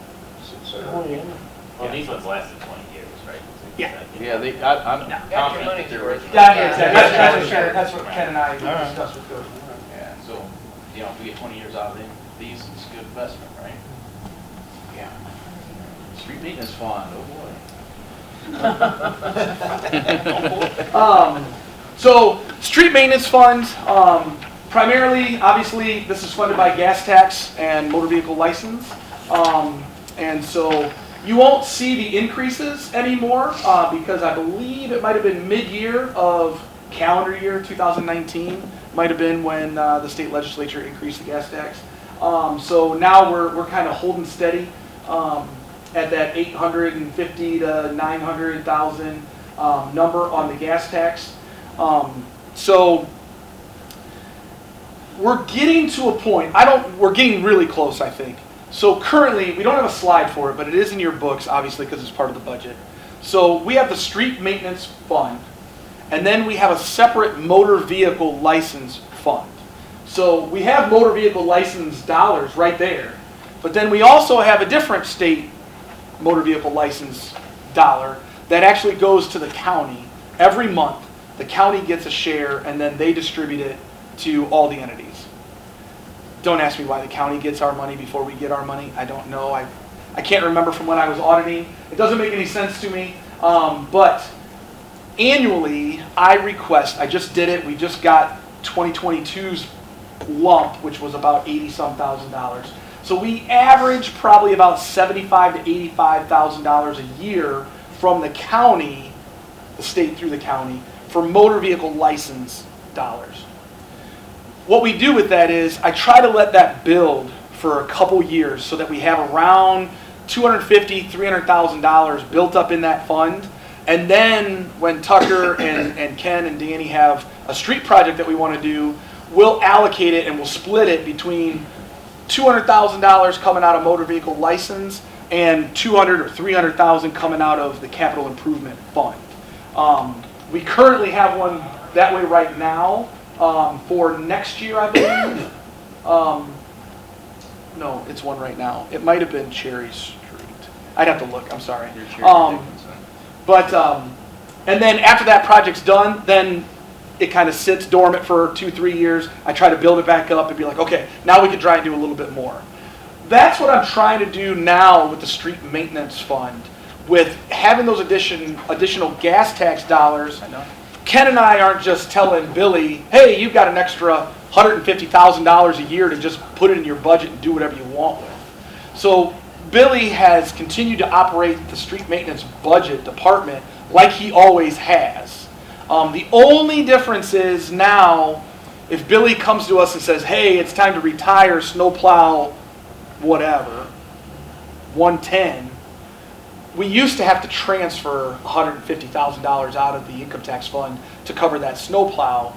Well, these ones lasted 20 years, right? Yeah. Yeah, I'm confident that they're original. Yeah, exactly. That's what Ken and I discussed with Cody. Yeah, so, if we get 20 years out of these, it's a good investment, right? Yeah. Street maintenance fund, oh boy. So, street maintenance fund, primarily, obviously, this is funded by gas tax and motor vehicle license. And so, you won't see the increases anymore because I believe it might have been mid-year of calendar year 2019, might have been when the state legislature increased the gas tax. So now we're kind of holding steady at that 850 to 900,000 number on the gas tax. So we're getting to a point. We're getting really close, I think. So currently, we don't have a slide for it, but it is in your books, obviously, because it's part of the budget. So we have the street maintenance fund, and then we have a separate motor vehicle license fund. So we have motor vehicle license dollars right there, but then we also have a different state motor vehicle license dollar that actually goes to the county every month. The county gets a share, and then they distribute it to all the entities. Don't ask me why the county gets our money before we get our money. I don't know. I can't remember from when I was auditing. It doesn't make any sense to me. But annually, I just did it. We just got 2022's lump, which was about $80-some thousand. So we average probably about $75,000 to $85,000 a year from the county, the state through the county, for motor vehicle license dollars. What we do with that is I try to let that build for a couple years so that we have around $250,000, $300,000 built up in that fund. And then when Tucker and Ken and Danny have a street project that we want to do, we'll allocate it and we'll split it between $200,000 coming out of motor vehicle license and $200,000 or $300,000 coming out of the capital improvement fund. We currently have one that way right now. For next year, I believe. No, it's one right now. It might have been Cherry Street. I'd have to look. I'm sorry. And then after that project's done, then it kind of sits dormant for 2-3 years. I try to build it back up and be like, okay, now we can try and do a little bit more. That's what I'm trying to do now with the street maintenance fund, with having those additional gas tax dollars. I know. Ken and I aren't just telling Billy, hey, you've got an extra $150,000 a year to just put it in your budget and do whatever you want with. So Billy has continued to operate the street maintenance budget department like he always has. The only difference is now, if Billy comes to us and says, hey, it's time to retire snowplow, whatever, 110, we used to have to transfer $150,000 out of the income tax fund to cover that snowplow.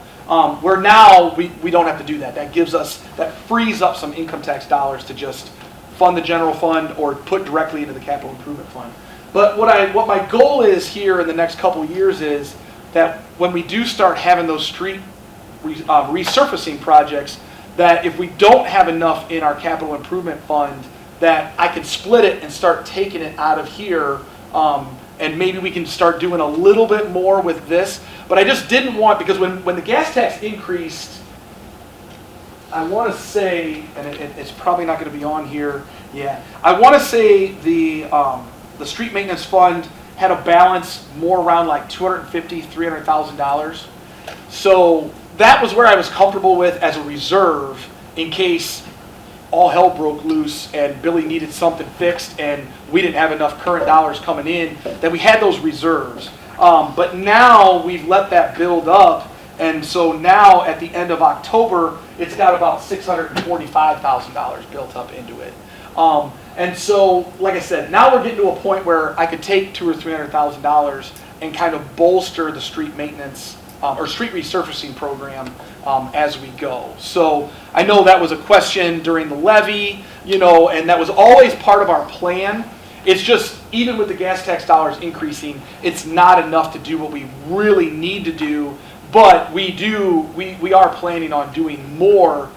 Where now we don't have to do that. That frees up some income tax dollars to just fund the general fund or put directly into the capital improvement fund. But what my goal is here in the next couple of years is that when we do start having those street resurfacing projects, that if we don't have enough in our capital improvement fund, that I can split it and start taking it out of here, and maybe we can start doing a little bit more with this. But I just didn't want, because when the gas tax increased, I want to say, and it's probably not going to be on here, yeah, I want to say the street maintenance fund had a balance more around like $250,000, $300,000. So that was where I was comfortable with as a reserve in case all hell broke loose and Billy needed something fixed and we didn't have enough current dollars coming in, that we had those reserves. But now we've let that build up, and so now at the end of October, it's got about $645,000 built up into it. And so, like I said, now we're getting to a point where I could take $200,000 or $300,000 and kind of bolster the street maintenance or street resurfacing program as we go. So I know that was a question during the levy, and that was always part of our plan. It's just, even with the gas tax dollars increasing, it's not enough to do what we really need to do, but we are planning on doing more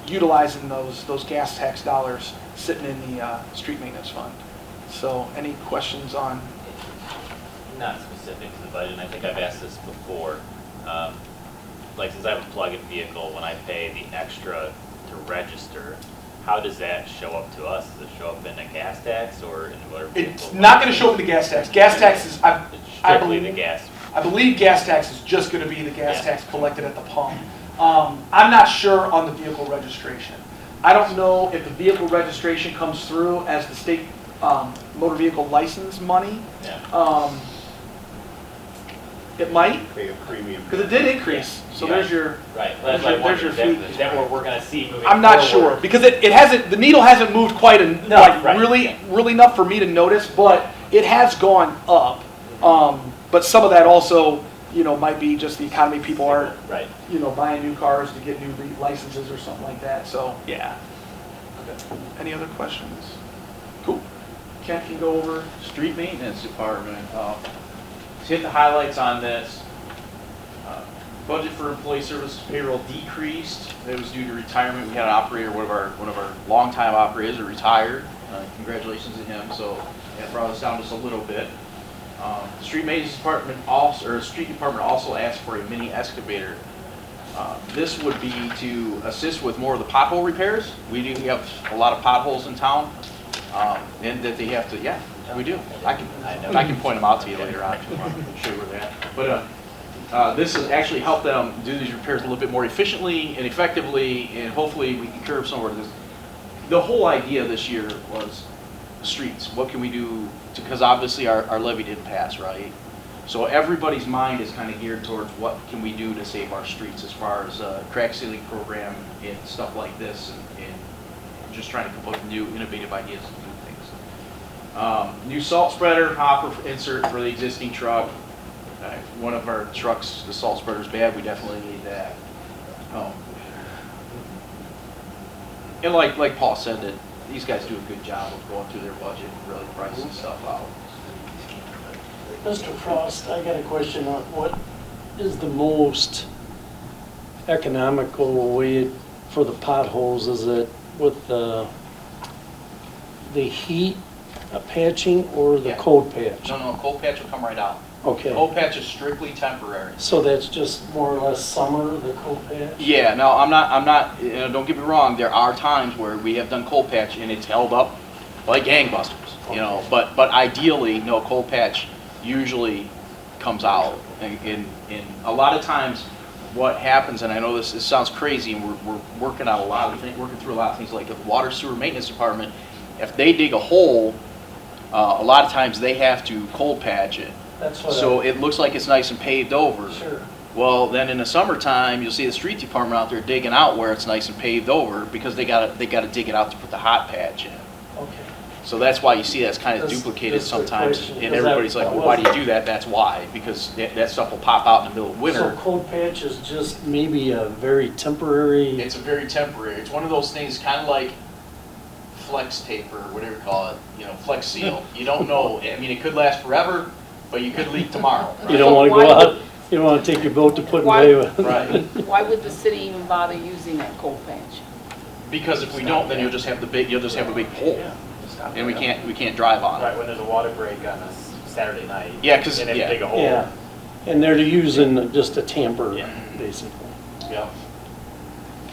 utilizing those gas tax dollars sitting in the street maintenance fund. So any questions on? Not specific to the budget, and I think I've asked this before. Like, since I have a plug-in vehicle, when I pay the extra to register, how does that show up to us? Does it show up in a gas tax or in the motor vehicle? It's not going to show up in the gas tax. Gas tax is, I Strictly believe, the gas. I believe gas tax is just going to be the gas tax collected at the pump. I'm not sure on the vehicle registration. I don't know if the vehicle registration comes through as the state motor vehicle license money. Yeah. It might, pay a premium. because it did increase. So there's your, Right, well, that's why I There's wondered, your is that what we're gonna see moving forward? I'm not sure, because it hasn't, the needle hasn't moved quite No, like right, really, yeah. really enough for me to notice, but it has gone up. But some of that also, might be just the economy. People aren't, Right. buying new cars to get new licenses or something like that, so, yeah. Any other questions? Cool. Kent can go over. Street maintenance department, to hit the highlights on this, budget for employee services payroll decreased. It was due to retirement. We had an operator, one of our longtime operators, retired. Congratulations to him. So that brought us down just a little bit. Street maintenance department street department also asked for a mini excavator. This would be to assist with more of the pothole repairs. We do have a lot of potholes in town, and that they have to. Yeah, we do. I can point them out to you later on if you want to show you where they're at. But this has actually helped them do these repairs a little bit more efficiently and effectively, and hopefully we can curb some of this. The whole idea this year was streets. What can we do? Because obviously our levy didn't pass, right? So everybody's mind is kind of geared towards what can we do to save our streets as far as crack sealing program and stuff like this, and just trying to come up with new innovative ideas to do things. New salt spreader, hopper insert for the existing truck. One of our trucks, the salt spreader's bad, we definitely need that. And like Paul said, that these guys do a good job of going through their budget and really pricing stuff out. Mr. Frost, I got a question on what is the most economical way for the potholes? Is it with the heat patching or the Yeah. cold patch? No, cold patch will come right out. Okay, Cold patch is strictly temporary. so that's just more or less summer, the cold patch? Yeah, no, I'm not, don't get me wrong, there are times where we have done cold patch and it's held up like gangbusters, but ideally, no, cold patch usually comes out. And a lot of times what happens, and I know this sounds crazy, and we're working on a lot of things, working through a lot of things like the water sewer maintenance department, if they dig a hole, a lot of times they have to cold patch it. That's what So it looks like it's nice and paved over. Sure. Well, then in the summertime, you'll see the street department out there digging out where it's nice and paved over because they gotta dig it out to put the hot patch in. Okay. So that's why you see that's kind of That's- duplicated that's the sometimes, question, and 'cause everybody's that- like, that well, why do you wasn't- do that? That's why, because that stuff will pop out in the middle of So winter. cold patch is just maybe a very temporary, It's a very temporary, it's one of those things kind of like flex tape or whatever you call it, flex seal. You don't know, I mean, it could last forever, but you could leak tomorrow. you right? don't want to Why go would- out, you don't want to take your boat to put in Why- bay with. Right. Why would the city even bother using that cold patch? Because if we don't, then you'll just have a big hole, and we can't drive on it. Right, when there's a water break on a Saturday night. Yeah, 'cause- And if you yeah. dig a hole. Yeah, and they're using just a tamper, Yeah. basically. Yeah.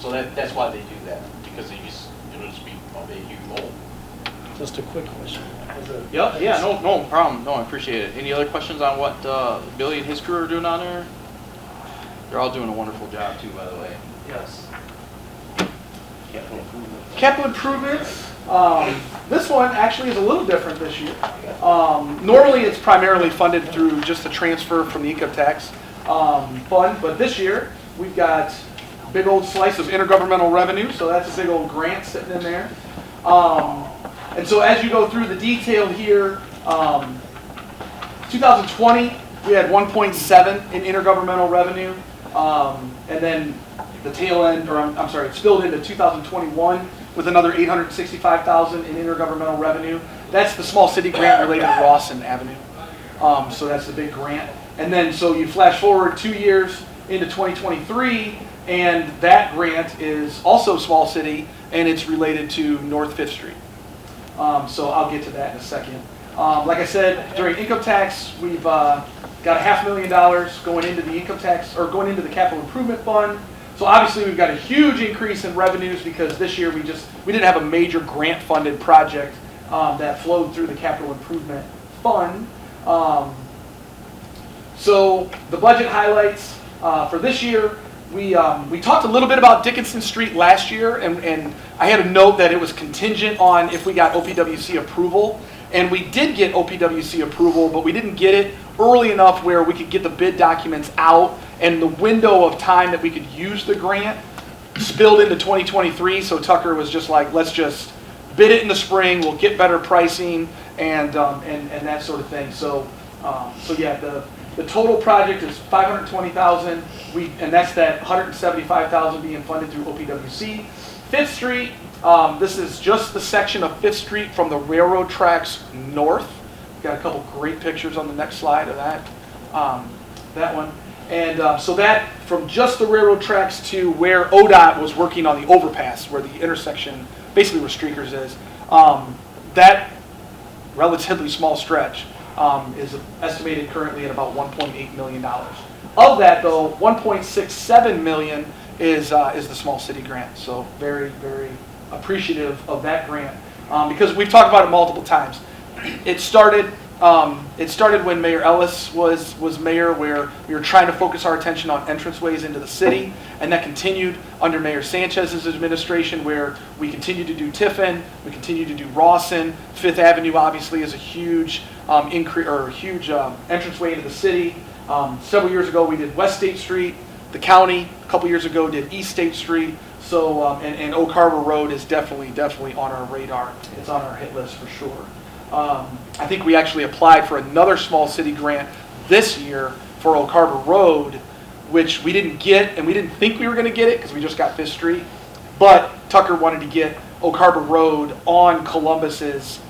So that's why they do that, because it'll just be a big huge hole. Just a quick question. Yeah, no problem. No, I appreciate it. Any other questions on what Billy and his crew are doing on there? They're all doing a wonderful job too, by the way. Yes. Capital improvements. This one actually is a little different this year. Normally, it's primarily funded through just a transfer from the income tax fund, but this year we've got a big old slice of intergovernmental revenue, so that's a big old grant sitting in there. And so as you go through the detail here, 2020 we had 1.7 in intergovernmental revenue, and then the tail end, or I'm sorry, it spilled into 2021 with another $865,000 in intergovernmental revenue. That's the small city grant related to Rawson Avenue. So that's the big grant. And then so you flash forward 2 years into 2023, and that grant is also small city, and it's related to North 5th Street. So I'll get to that in a second. Like I said, during income tax, we've got $500,000 going into the income tax, or going into the capital improvement fund. So obviously we've got a huge increase in revenues because this year we didn't have a major grant-funded project that flowed through the capital improvement fund. So the budget highlights for this year, we talked a little bit about Dickinson Street last year, and I had a note that it was contingent on if we got OPWC approval. And we did get OPWC approval, but we didn't get it early enough where we could get the bid documents out, and the window of time that we could use the grant spilled into 2023, so Tucker was just like, let's just bid it in the spring, we'll get better pricing, and that sort of thing. So yeah, the total project is $520,000, and that's that $175,000 being funded through OPWC. Fifth Street, this is just the section of Fifth Street from the railroad tracks north. Got a couple great pictures on the next slide of that, that one. And so that, from just the railroad tracks to where ODOT was working on the overpass, where the intersection, basically where Streakers is, that relatively small stretch is estimated currently at about $1.8 million. Of that, though, $1.67 million is the small city grant. So very, very appreciative of that grant, because we've talked about it multiple times. It started when Mayor Ellis was mayor, where we were trying to focus our attention on entranceways into the city, and that continued under Mayor Sanchez's administration, where we continue to do Tiffin, we continue to do Rawson. Fifth Avenue obviously is a huge entranceway into the city. Several years ago we did West State Street. The county a couple years ago did East State Street. So and Oak Harbor Road is definitely on our radar. It's on our hit list for sure. I think we actually applied for another small city grant this year for Oak Harbor Road, which we didn't get, and we didn't think we were going to get it because we just got Fifth Street. But Tucker wanted to get Oak Harbor Road on Columbus's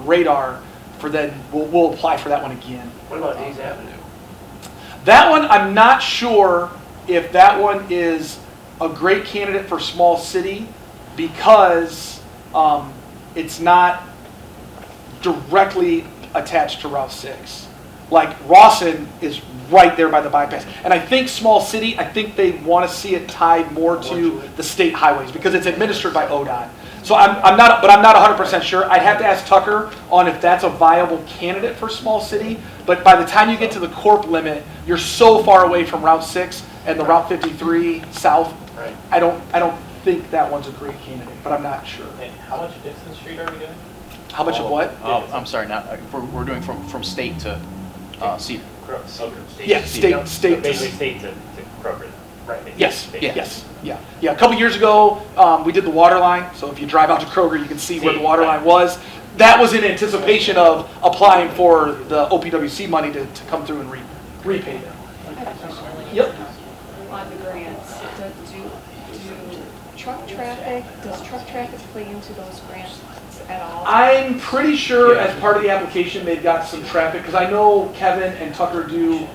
radar. We'll apply for that one again. What about Hayes Avenue? That one, I'm not sure if that one is a great candidate for small city, because it's not directly attached to Route 6. Like Rawson is right there by the bypass. And I think small city, I think they want to see it tied more to the state highways because it's administered by ODOT. So I'm not 100% sure. I'd have to ask Tucker on if that's a viable candidate for small city. But by the time you get to the Corp limit, you're so far away from Route 6 and the Route 53 south. Right. I don't think that one's a great candidate, but I'm not sure. And how much of Dixon Street are we doing? How much of what? Oh, I'm sorry, we're doing from state to Cedar. Yeah, state. Basically state to Kroger. Right. Yes. Yeah. A couple years ago, we did the water line. So if you drive out to Kroger, you can see where the water line was. That was in anticipation of applying for the OPWC money to come through and repay them. Yep. On the grants, does truck traffic play into those grants at all? I'm pretty sure as part of the application they've got some traffic, because I know Kevin and Tucker do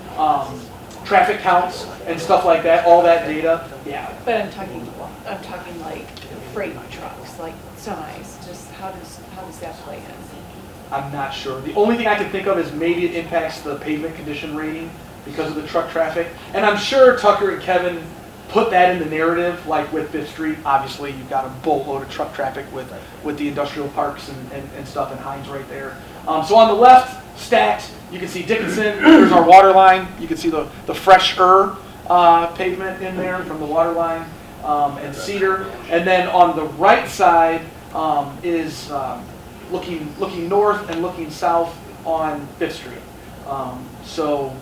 traffic counts and stuff like that, all that data. Yeah. But I'm talking like freight trucks, like semis. Just how does that play in? I'm not sure. The only thing I can think of is maybe it impacts the pavement condition rating because of the truck traffic. And I'm sure Tucker and Kevin put that in the narrative, like with Fifth Street. Obviously, you've got a boatload of truck traffic with the industrial parks and stuff in Hines right there. So on the left, stacked, you can see Dickinson. There's our water line. You can see the fresher pavement in there from the water line, and Cedar. And then on the right side is looking north and looking south on Fifth Street. So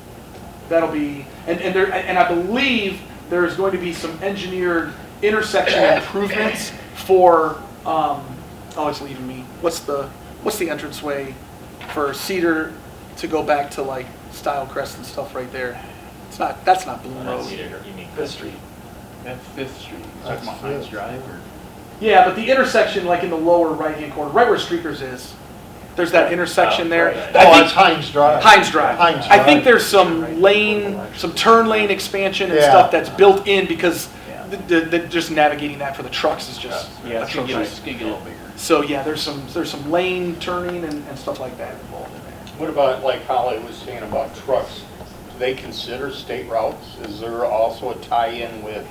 that'll be, and I believe there's going to be some engineered intersection improvements for, it's leaving me. What's the entranceway for Cedar to go back to like Stylecrest and stuff right there? That's not Bloom Road. Cedar, you mean Fifth Street. At Fifth Street. Talking about Hines Drive or? Yeah, but the intersection like in the lower right-hand corner, right where Streakers is. There's that intersection there. right. I think it's Hines Drive. Hines Drive. Hines I think Drive. there's some turn lane expansion and Yeah. stuff that's built in because just navigating that for the trucks is just Yeah, it's gonna get atrocious. a little bigger. So yeah, there's some lane turning and stuff like that involved in there. What about, like Holly was saying about trucks? Do they consider state routes? Is there also a tie-in with,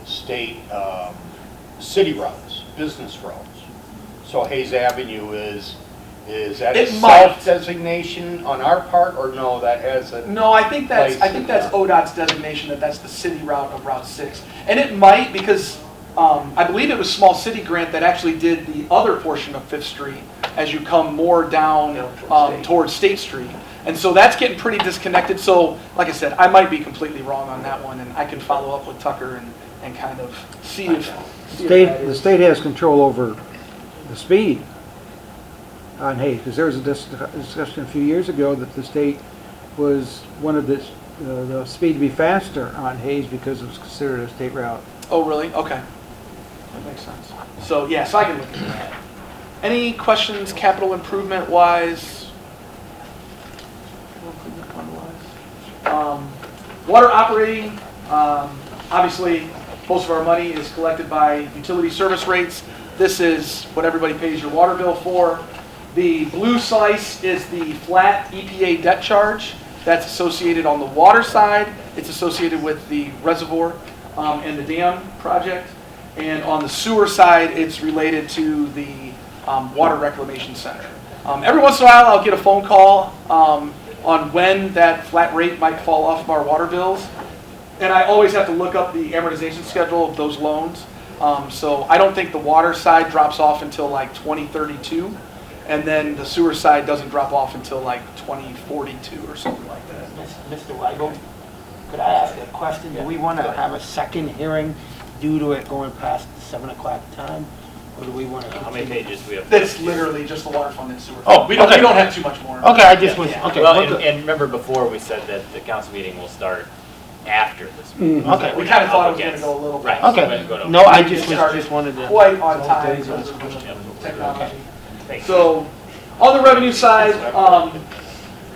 state, city routes, business routes? So Hayes Avenue is that a It might. self-designation on our part, or no, that has a? No, I think that's Place. ODOT's designation that's the city route of Route 6, and it might because I believe it was Small City Grant that actually did the other portion of Fifth Street as you come more down towards State Street. And so that's getting pretty disconnected. So like I said, I might be completely wrong on that one, and I can follow up with Tucker and kind of see if The state has control over the speed on Hayes, because there was a discussion a few years ago that the state wanted the speed to be faster on Hayes because it was considered a state route. Oh, really? Okay. That makes sense. So, yeah, so I can look into that. Any questions capital improvement wise? Water operating, obviously, most of our money is collected by utility service rates. This is what everybody pays your water bill for. The blue slice is the flat EPA debt charge that's associated on the water side. It's associated with the reservoir and the dam project. And on the sewer side, it's related to the water reclamation center. Every once in a while, I'll get a phone call on when that flat rate might fall off of our water bills. And I always have to look up the amortization schedule of those loans. So I don't think the water side drops off until like 2032. And then the sewer side doesn't drop off until like 2042 or something like that. Mr. Weigel, could I ask a question? Do we want to have a second hearing due to it going past the 7 o'clock time? Or do we want to? How many pages do we have? That's literally just the water fund and sewer. Oh, we don't have too much more. Okay, I just was, okay. Well, we're good. and remember before we said that the council meeting will start after this meeting. Okay. We kind of thought it was going to go a little bit. Right. Okay, no, I just wanted to. Quite on time because of technology. Okay. Thanks. So, on the revenue side,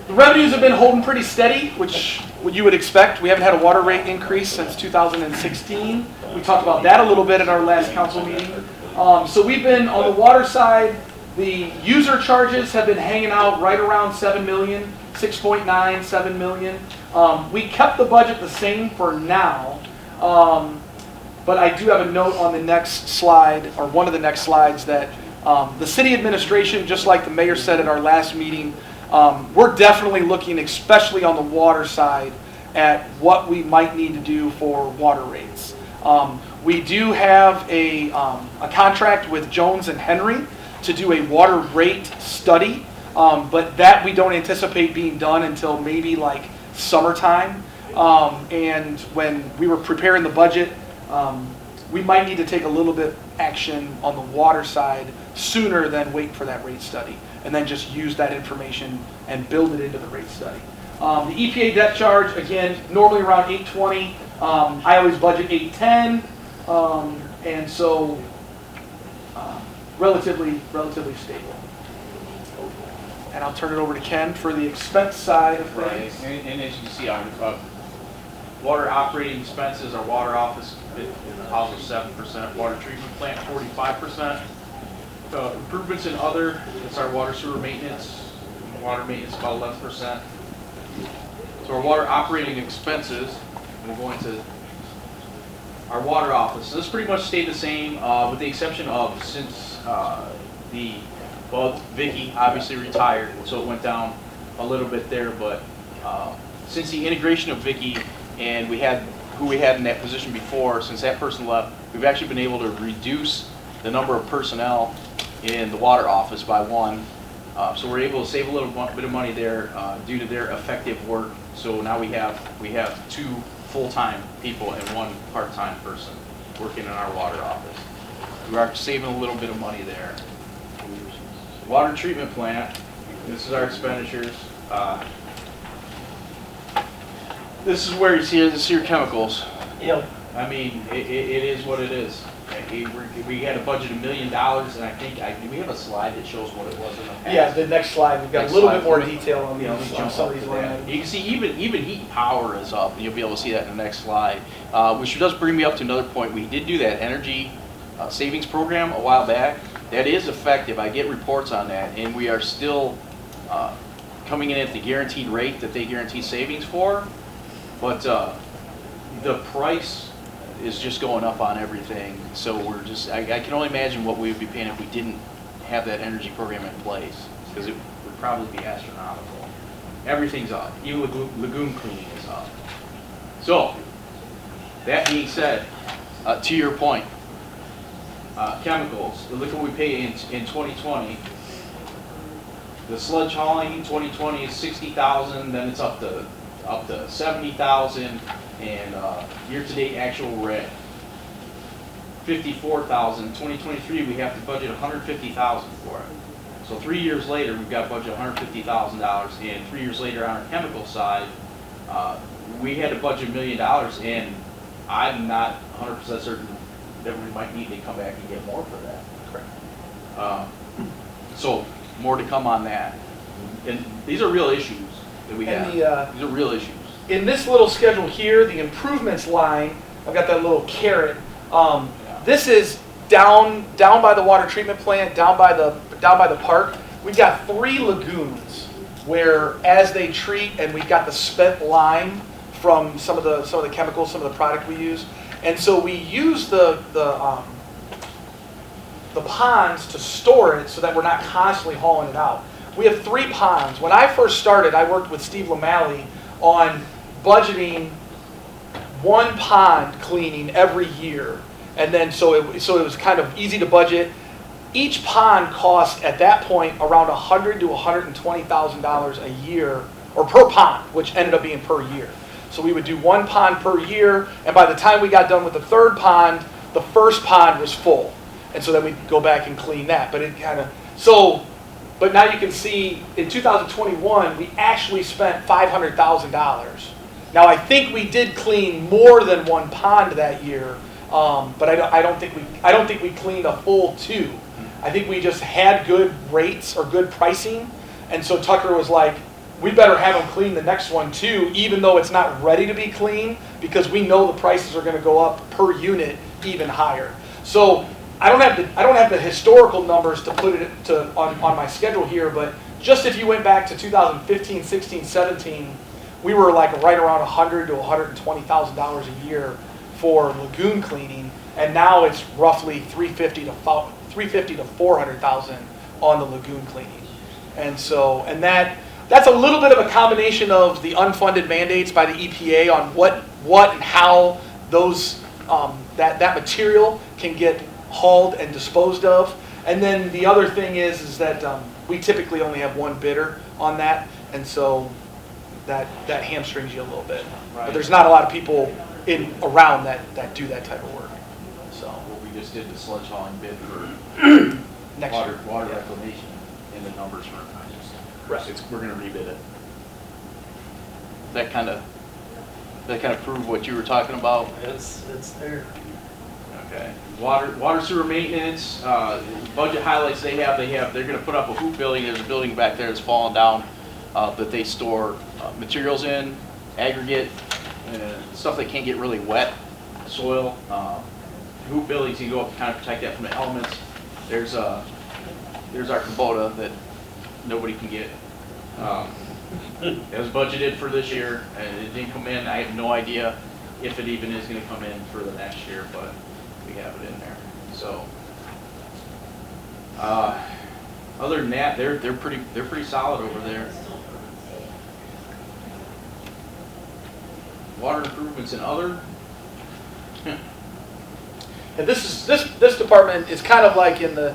the revenues have been holding pretty steady, which you would expect. We haven't had a water rate increase since 2016. We talked about that a little bit at our last council meeting. So we've been, on the water side, the user charges have been hanging out right around 7 million, 6.9, 7 million. We kept the budget the same for now, but I do have a note on the next slide, or one of the next slides, that the city administration, just like the mayor said at our last meeting, we're definitely looking, especially on the water side, at what we might need to do for water rates. We do have a contract with Jones and Henry to do a water rate study, but that we don't anticipate being done until maybe like summertime. And when we were preparing the budget, we might need to take a little bit action on the water side sooner than wait for that rate study, and then just use that information and build it into the rate study. The EPA debt charge, again, normally around 820. I always budget 810, and so relatively stable. And I'll turn it over to Ken for the expense side of Right, things. and as you can see, on water operating expenses, our water office, houses 7%, water treatment plant 45%. Improvements in other, it's our water sewer maintenance, water maintenance about 11%. So our water operating expenses, we'll go into our water office. So this pretty much stayed the same, with the exception of since Vicky obviously retired, so it went down a little bit there, but since the integration of Vicky and who we had in that position before, since that person left, we've actually been able to reduce the number of personnel in the water office by one. So we're able to save a little bit of money there due to their effective work. So now we have 2 full-time people and 1 part-time person working in our water office. We are saving a little bit of money there. Water treatment plant, this is our expenditures. This is where you see your chemicals. Yep. I mean, it is what it is. We had a budget of $1 million, and I think, do we have a slide that shows what it was in the past? Yeah, the next slide, we've got Next a little slide. bit more detail on Yeah, let's jump some up of these to line that. items. You can see even heat and power is up, and you'll be able to see that in the next slide. Which does bring me up to another point. We did do that energy savings program a while back. That is effective. I get reports on that, and we are still coming in at the guaranteed rate that they guarantee savings for. But the price is just going up on everything. So we're just, I can only imagine what we would be paying if we didn't have that energy program in place, because it would probably be astronomical. Everything's up. Even lagoon cleaning is up. So, that being said, to your point, chemicals, look what we pay in 2020. The sludge hauling, 2020 is 60,000, then it's up to 70,000, and year-to-date actual we're at 54,000. 2023 we have to budget 150,000 for it. So 3 years later we've got to budget $150,000, and 3 years later on our chemical side we had to budget $1 million, and I'm not 100% certain that we might need to come back and get more for that. Correct. So more to come on that. And these are real issues that we have. And the, these are real issues. in this little schedule here, the improvements line, I've got that little carrot. This is down by the water treatment plant, down by the park. We've got 3 lagoons where, as they treat, and we've got the spent lime from some of the chemicals, some of the product we use, and so we use the ponds to store it so that we're not constantly hauling it out. We have 3 ponds. When I first started, I worked with Steve Lamalley on budgeting 1 pond cleaning every year. And then so it was kind of easy to budget. Each pond cost at that point around $100,000 to $120,000 a year, or per pond, which ended up being per year. So we would do 1 pond per year, and by the time we got done with the 3rd pond, the 1st pond was full. And so then we'd go back and clean that. But it kind of, but now you can see in 2021, we actually spent $500,000. Now I think we did clean more than 1 pond that year, but I don't think we cleaned a full 2. I think we just had good rates or good pricing, and so Tucker was like, we better have them clean the next one too, even though it's not ready to be clean, because we know the prices are going to go up per unit even higher. So I don't have the historical numbers to put it on my schedule here, but just if you went back to 2015, 16, 17, we were like right around $100,000 to $120,000 a year for lagoon cleaning, and now it's roughly $350,000 to $400,000 on the lagoon cleaning. And so, and that's a little bit of a combination of the unfunded mandates by the EPA on what and how those that material can get hauled and disposed of. And then the other thing is that we typically only have 1 bidder on that, and so that hamstrings you a little bit. Right. But there's not a lot of people around that do that type of work. So We just did the sludge hauling bid for next water reclamation, and the numbers were right. we're going to rebid it. That kind of proved what you were talking about. It's there. Okay. Water sewer maintenance, budget highlights they're going to put up a hoop building. There's a building back there that's fallen down that they store materials in, aggregate, stuff that can't get really wet, soil. Hoop buildings, you can go up and kind of protect that from the elements. There's our Kubota that nobody can get. It was budgeted for this year, and it didn't come in. I have no idea if it even is going to come in for the next year, but we have it in there. So, other than that, they're pretty solid over there. Water improvements and other. And this department is kind of like in the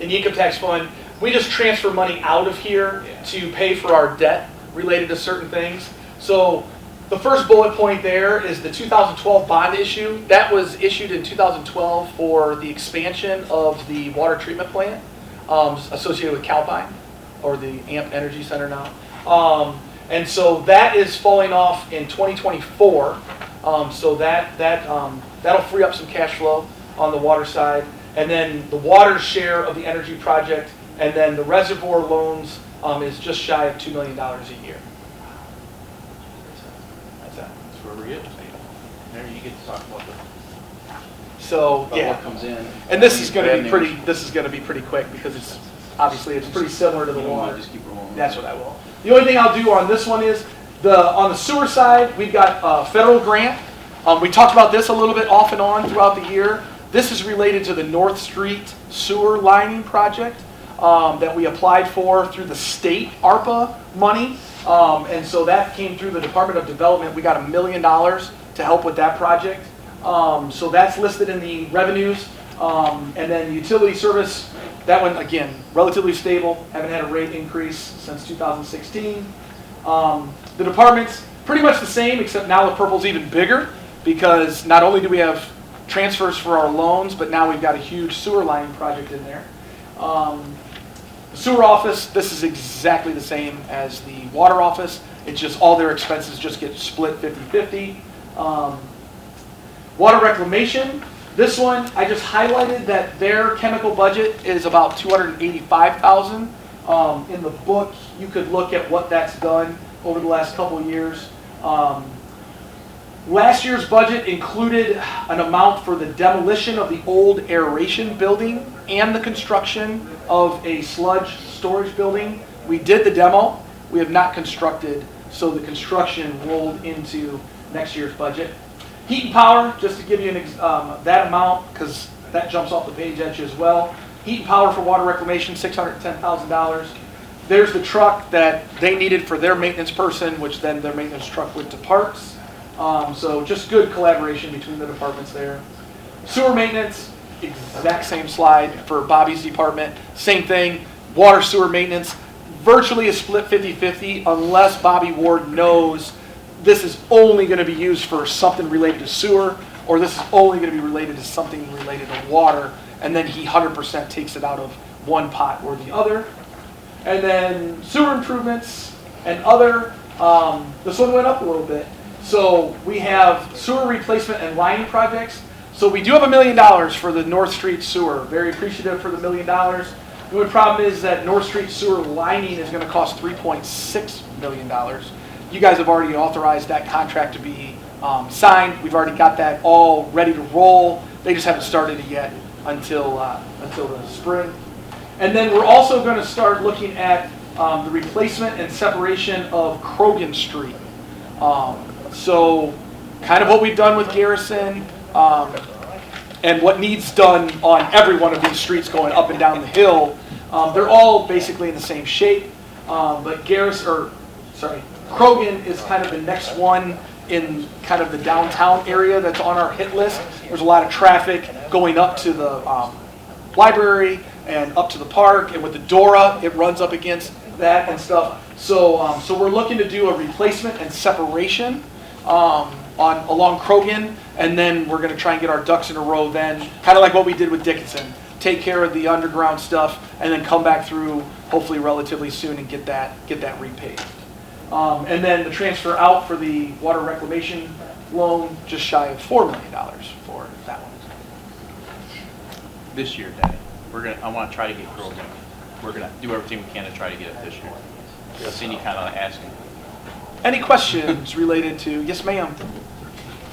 income tax fund. We just transfer money out of here to pay for our debt related to certain things. So the first bullet point there is the 2012 bond issue. That was issued in 2012 for the expansion of the water treatment plant associated with Calpine, or the AMP Energy Center now. And so that is falling off in 2024. So that'll free up some cash flow on the water side. And then the water share of the energy project, and then the reservoir loans is just shy of $2 million a year. That's that. That's where we're getting. There you get to talk about What comes in. And this is going to be pretty. This is going to be pretty quick because it's pretty similar to the water. Just keep rolling. That's what I will. The only thing I'll do on this one is on the sewer side, we've got a federal grant. We talked about this a little bit off and on throughout the year. This is related to the North Street sewer lining project that we applied for through the state ARPA money. And so that came through the Department of Development. We got $1 million to help with that project. So that's listed in the revenues. And then utility service, that one, again, relatively stable, haven't had a rate increase since 2016. The departments, pretty much the same, except now the purple's even bigger, because not only do we have transfers for our loans, but now we've got a huge sewer line project in there. Sewer office, this is exactly the same as the water office. It's just all their expenses just get split 50-50. Water reclamation, this one, I just highlighted that their chemical budget is about $285,000. In the book, you could look at what that's done over the last couple of years. Last year's budget included an amount for the demolition of the old aeration building and the construction of a sludge storage building. We did the demo. We have not constructed, so the construction rolled into next year's budget. Heat and power, just to give you that amount, because that jumps off the page at you as well. Heat and power for water reclamation, $610,000. There's the truck that they needed for their maintenance person, which then their maintenance truck went to parks. So just good collaboration between the departments there. Sewer maintenance, exact same slide for Bobby's department. Same thing, water sewer maintenance, virtually a split 50-50 unless Bobby Ward knows this is only going to be used for something related to sewer, or this is only going to be related to something related to water, and then he 100% takes it out of one pot or the other. And then sewer improvements and other, this one went up a little bit. So we have sewer replacement and lining projects. So we do have $1 million for the North Street sewer. Very appreciative for the $1 million. The only problem is that North Street sewer lining is going to cost $3.6 million. You guys have already authorized that contract to be signed. We've already got that all ready to roll. They just haven't started it yet until the spring. And then we're also going to start looking at the replacement and separation of Krogan Street. So kind of what we've done with Garrison and what needs done on every one of these streets going up and down the hill. They're all basically in the same shape, but Krogan is kind of the next one in kind of the downtown area that's on our hit list. There's a lot of traffic going up to the library and up to the park, and with the Dora, it runs up against that and stuff. So we're looking to do a replacement and separation along Krogan, and then we're going to try and get our ducks in a row then, kind of like what we did with Dickinson. Take care of the underground stuff, and then come back through hopefully relatively soon and get that repaved. And then the transfer out for the water reclamation loan, just shy of $4 million for that one. This year, Danny, I want to try to get Krogan. We're going to do everything we can to try to get it this year. Cindy kind of asking. Any questions related to, yes ma'am?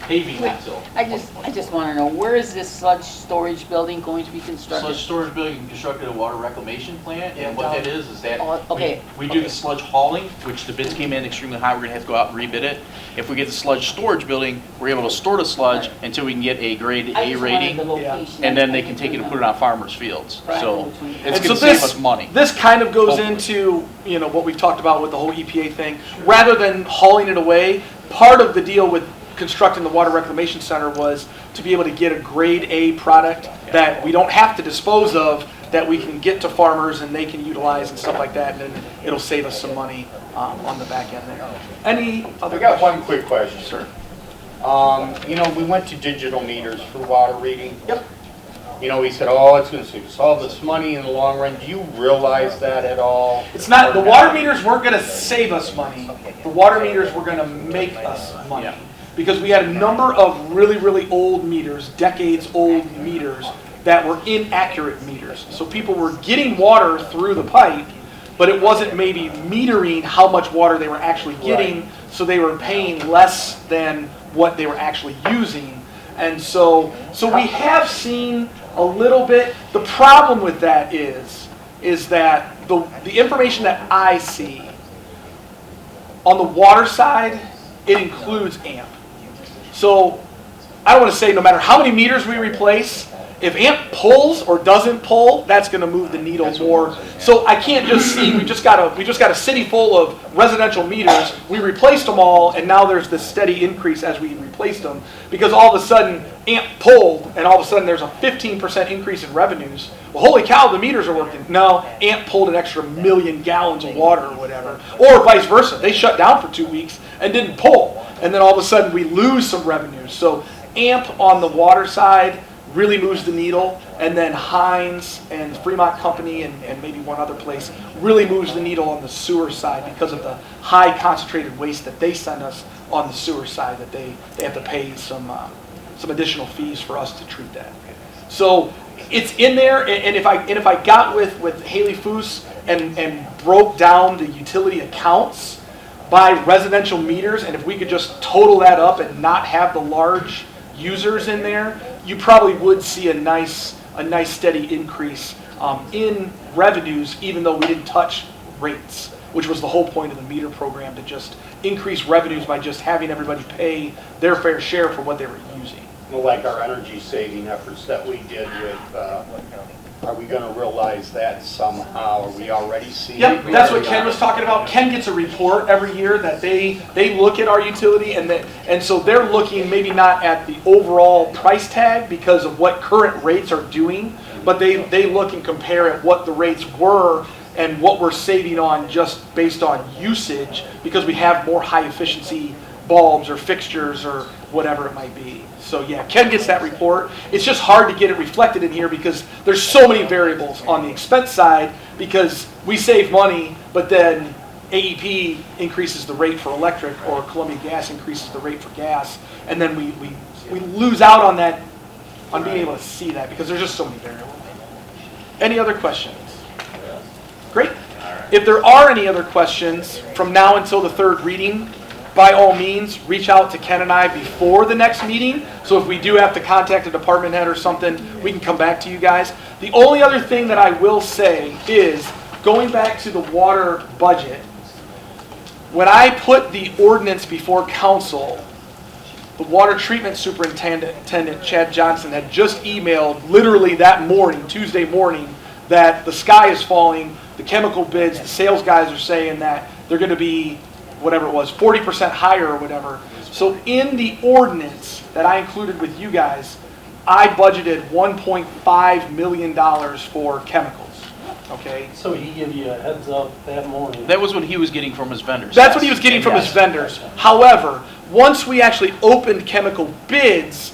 Paving so. I just want to know, where is this sludge storage building going to be constructed? Sludge storage building constructed a water reclamation plant, and what that is that okay. we do the sludge hauling, which the bids came in extremely high. We're going to have to go out and rebid it. If we get the sludge storage building, we're able to store the sludge until we can get a grade A rating, and then they can take it and put it on farmers' fields. So it's going to save us money. This kind of goes into what we've talked about with the whole EPA thing. Rather than hauling it away, part of the deal with constructing the water reclamation center was to be able to get a grade A product that we don't have to dispose of, that we can get to farmers and they can utilize and stuff like that, and then it'll save us some money on the back end there. Any other I got questions? one quick question. Sir. We went to digital meters for water reading. Yep. He said, oh, it's going to save us all this money in the long run. Do you realize that at all? It's not, the water meters weren't going to save us money. The water meters were going to make us money. Yeah. Because we had a number of really, really old meters, decades old meters, that were inaccurate meters. So people were getting water through the pipe, but it wasn't maybe metering how much water they were actually getting, so they were paying less than what they were actually using. And so we have seen a little bit. The problem with that is that the information that I see on the water side, it includes AMP. So I don't want to say no matter how many meters we replace, If AMP pulls or doesn't pull, that's going to move the needle more. So I can't just see we just got a city full of residential meters. We replaced them all, and now there's this steady increase as we replaced them because all of a sudden AMP pulled, and all of a sudden there's a 15% increase in revenues. Well, holy cow, the meters are working. No, AMP pulled an extra 1 million gallons of water or whatever, or vice versa. They shut down for 2 weeks and didn't pull, and then all of a sudden we lose some revenues. So AMP on the water side really moves the needle, and then Hines and Fremont Company and maybe one other place really moves the needle on the sewer side because of the high concentrated waste that they send us on the sewer side, that they have to pay some additional fees for us to treat that. So it's in there, and if I got with Haley Foose and broke down the utility accounts by residential meters, and if we could just total that up and not have the large users in there, you probably would see a nice steady increase in revenues, even though we didn't touch rates, which was the whole point of the meter program, to just increase revenues by just having everybody pay their fair share for what they were using. Well, like our energy saving efforts that we did with, are we going to realize that somehow? Are we already seeing? Yep, that's what Ken was talking about. Ken gets a report every year that they look at our utility, and so they're looking maybe not at the overall price tag because of what current rates are doing, but they look and compare at what the rates were and what we're saving on just based on usage, because we have more high efficiency bulbs or fixtures or whatever it might be. So yeah, Ken gets that report. It's just hard to get it reflected in here because there's so many variables on the expense side, because we save money, but then AEP increases the rate for electric, or Columbia Gas increases the rate for gas, and then we lose out on that, on being able to see that, because there's just so many variables. Any other questions? Great. If there are any other questions from now until the third reading, by all means, reach out to Ken and I before the next meeting. So if we do have to contact a department head or something, we can come back to you guys. The only other thing that I will say is, going back to the water budget, when I put the ordinance before council, the water treatment superintendent, Chad Johnson, had just emailed literally that morning, Tuesday morning, that the sky is falling, the chemical bids, the sales guys are saying that they're going to be, whatever it was, 40% higher or whatever. So in the ordinance that I included with you guys, I budgeted $1.5 million for chemicals. Okay? So he gave you a heads up that morning? That was what he was getting from his vendors. That's what he was getting from his vendors. However, once we actually opened chemical bids,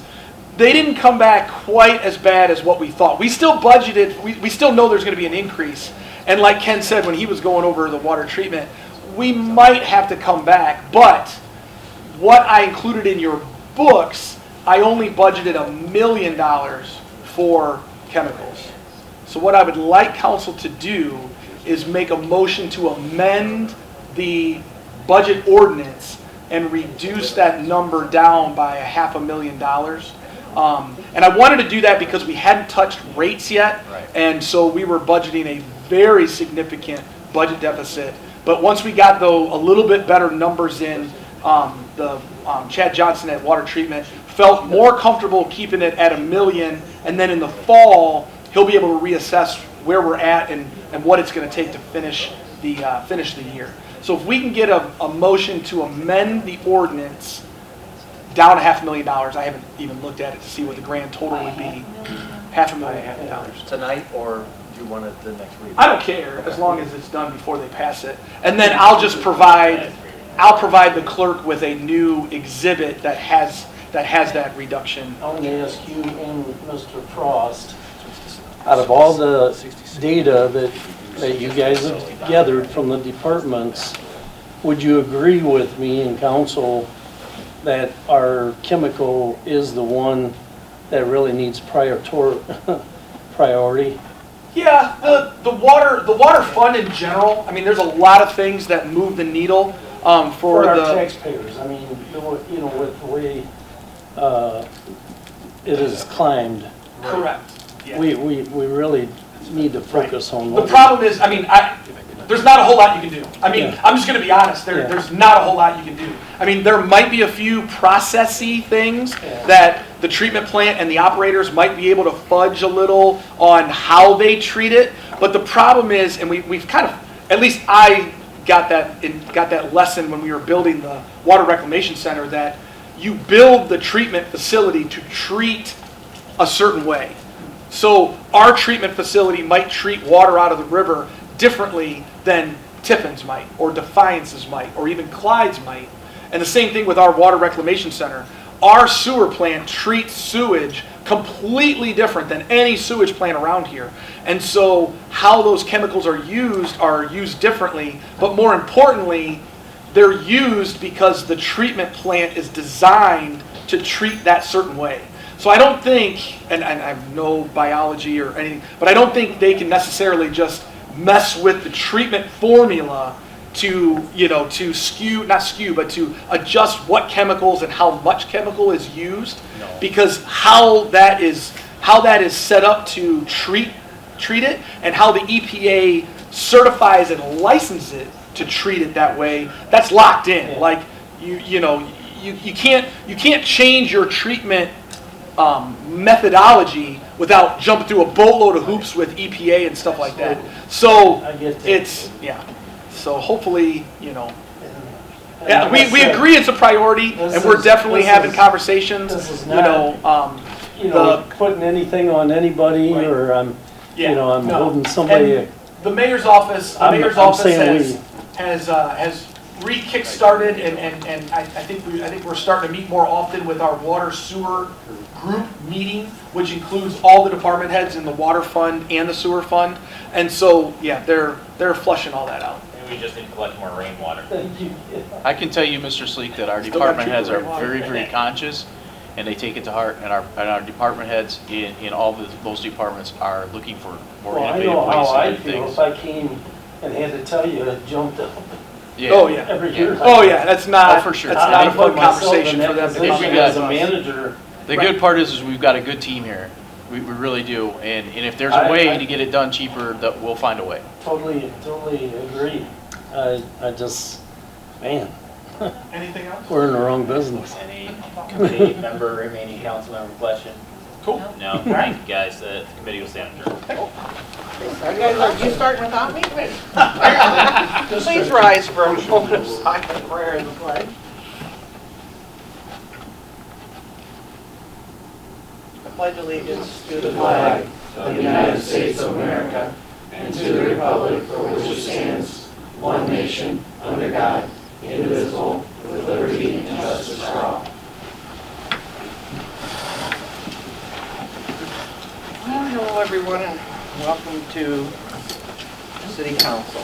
they didn't come back quite as bad as what we thought. We still budgeted, we still know there's going to be an increase. And like Ken said when he was going over the water treatment, we might have to come back, but what I included in your books, I only budgeted $1 million for chemicals. So what I would like council to do is make a motion to amend the budget ordinance and reduce that number down by $500,000. And I wanted to do that because we hadn't touched rates yet, and so we were budgeting a very significant budget deficit. But once we got, though, a little bit better numbers in, Chad Johnson at Water Treatment felt more comfortable keeping it at $1 million, and then in the fall, he'll be able to reassess where we're at and what it's going to take to finish the year. So if we can get a motion to amend the ordinance down to $500,000, I haven't even looked at it to see what the grand total would be, $500,000. Tonight, or do you want it the next week? I don't care, as long as it's done before they pass it. And then I'll provide the clerk with a new exhibit that has that reduction. I want to ask you and Mr. Frost, out of all the data that you guys have gathered from the departments, would you agree with me and council that our chemical is the one that really needs priority? Yeah, the water fund in general. I mean, there's a lot of things that move the needle for our the taxpayers. I mean, with the way it has climbed. Correct. Yeah. We really need to focus on the problem is, I mean, there's not a whole lot you can do. I mean, Yeah. I'm just gonna be honest, there's not a whole lot you can do. I mean, there might be a few processy things Yeah. that the treatment plant and the operators might be able to fudge a little on how they treat it, but the problem is, and we've kind of, at least I got that lesson when we were building the Water Reclamation Center, that you build the treatment facility to treat a certain way. So our treatment facility might treat water out of the river differently than Tiffin's might, or Defiance's might, or even Clyde's might. And the same thing with our Water Reclamation Center. Our sewer plant treats sewage completely different than any sewage plant around here. And so how those chemicals are used differently, but more importantly, they're used because the treatment plant is designed to treat that certain way. So I don't think, and I have no biology or anything, but I don't think they can necessarily just mess with the treatment formula to, to to adjust what chemicals and how much chemical is used. No. Because how that is set up to treat it, and how the EPA certifies and licenses it to treat it that way, that's locked in. Yeah. Like you can't change your treatment methodology without jumping through a boatload of hoops with EPA and stuff like that. So I get that. it's So hopefully, And yeah, like we I said, agree it's a priority, this and we're is- definitely this having is- conversations. this is putting anything on anybody, Right. or I'm No. holding somebody. And the mayor's office, I'm saying has re-kickstarted, and I think we're starting to meet more often with our water sewer group meeting, which includes all the department heads in the water fund and the sewer fund. And so, yeah, they're flushing all that out. Maybe we just need to collect more rainwater. I can tell you, Mr. Sleek, that our Still got department heads are cheaper very, water. very conscious, and they take it to heart, and our department heads in all those departments are looking for more Well, I innovative know ways how to I do feel things. if I came and had to tell you it jumped up Oh, yeah. every year. Oh, yeah, that's not, Oh, for sure. that's I not a put fun myself conversation in for that them to come position to as a us. manager. The good part is we've got a good team here. We really do, and if there's a I- way to get it done cheaper, that we'll find a way. Totally agree. I just, man, Anything else? we're in the wrong business. Any committee member, remaining council member question? Cool. No, thank you guys, the committee will stand adjourned. You starting without me? Please rise for a moment of silent prayer and the pledge. I pledge allegiance to the flag of the United States of America and to the republic for which it stands, one nation, under God, indivisible, with liberty and justice for all. Well, hello everyone and welcome to City Council.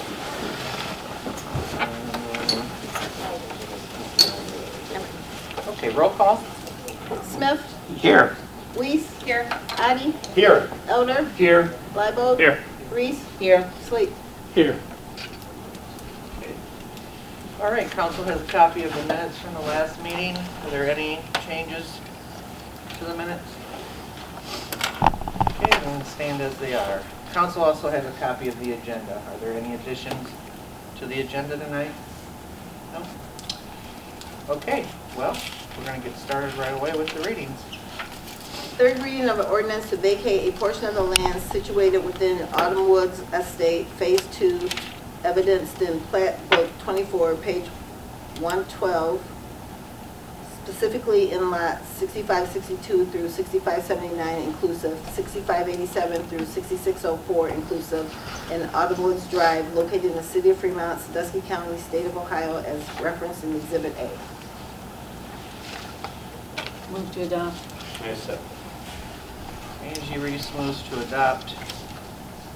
Okay, roll call. Smith, Here. Weiss. Here. Addy, Here. Elder, Here. Libo. Here. Reese. Here. Sleep. Here. All right, council has a copy of the minutes from the last meeting. Are there any changes to the minutes? Okay, then stand as they are. Council also has a copy of the agenda. Are there any additions to the agenda tonight? No? Okay, well, we're going to get started right away with the readings. Third reading of an ordinance to vacate a portion of the land situated within Autumn Woods Estate, Phase 2, evidenced in Plat Book 24, page 112, specifically in lots 6562 through 6579 inclusive, 6587 through 6604 inclusive, and Autumn Woods Drive located in the city of Fremont, Sandusky County, state of Ohio, as referenced in Exhibit A. Move to adopt. Angie Reese moves to adopt.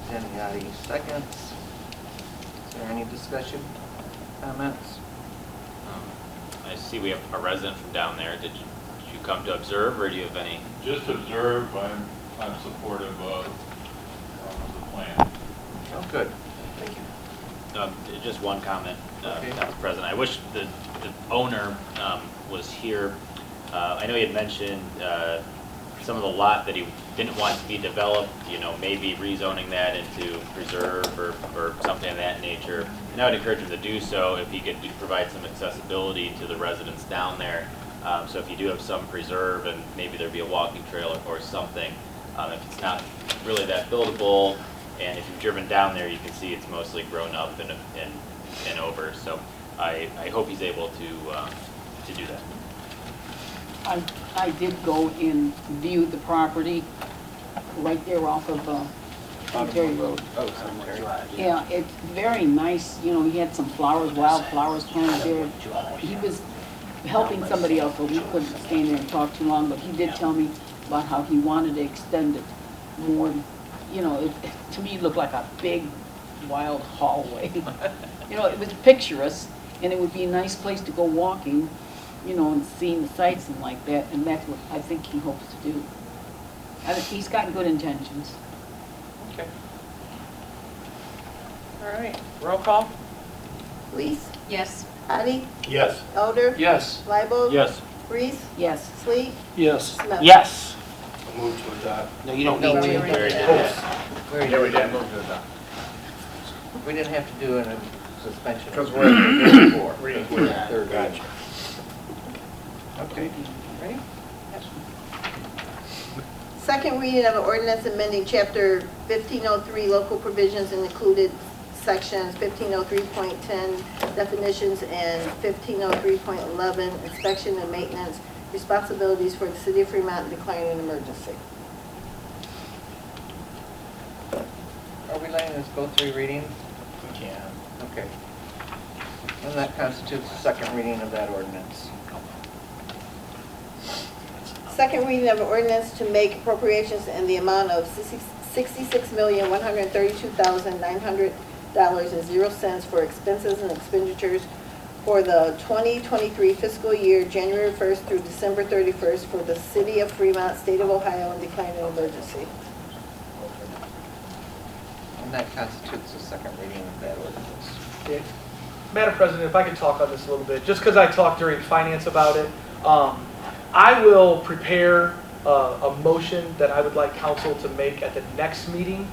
Jenny Yadi seconds. Is there any discussion, comments? I see we have a resident from down there. Did you come to observe, or do you have any? Just observe, I'm supportive of the plan. Oh, good. Thank you. Just one comment, Okay. Madam President. I wish the owner was here. I know he had mentioned some of the lot that he didn't want to be developed, you know, maybe rezoning that into preserve or something of that nature. And I would encourage him to do so if he could provide some accessibility to the residents down there. So if you do have some preserve and maybe there'd be a walking trail or something, if it's not really that buildable, and if you've driven down there, you can see it's mostly grown up and over. So I hope he's able to do that. I did go and view the property right there off of Cemetery Road. Oh, Cemetery. Yeah, it's very nice, you know, he had some flowers, wild flowers planted there. He was helping somebody else, so he couldn't stand there and talk too long, but he did tell me about how he wanted to extend it more. You know, to me, it looked like a big, wild hallway. You know, it was picturesque, and it would be a nice place to go walking, you know, and seeing the sights and like that, and that's what I think he hopes to do. I think he's got good intentions. Okay. All right, roll call? Reese, Yes. Patty, Yes. Elder, Yes. Libo. Yes. Reese, Yes. Sleek, Yes. Smith. Yes. Move to adopt. No, you don't No, need we to. already did that. We already did that. We didn't have to do a suspension. Because we're in four. We're in third Gotcha. reading. Okay, ready? Second reading of an ordinance amending chapter 1503 local provisions and included sections 1503.10 definitions and 1503.11 inspection and maintenance responsibilities for the city of Fremont and declaring an emergency. Are we letting this go 3 readings? We can. Okay. And that constitutes the second reading of that ordinance. Second reading of an ordinance to make appropriations in the amount of $66,132,900.00 for expenses and expenditures for the 2023 fiscal year, January 1st through December 31st for the city of Fremont, state of Ohio, and declaring an emergency. And that constitutes the second reading of that ordinance. Yeah. Madam President, if I could talk on this a little bit, just because I talked during finance about it, I will prepare a motion that I would like council to make at the next meeting,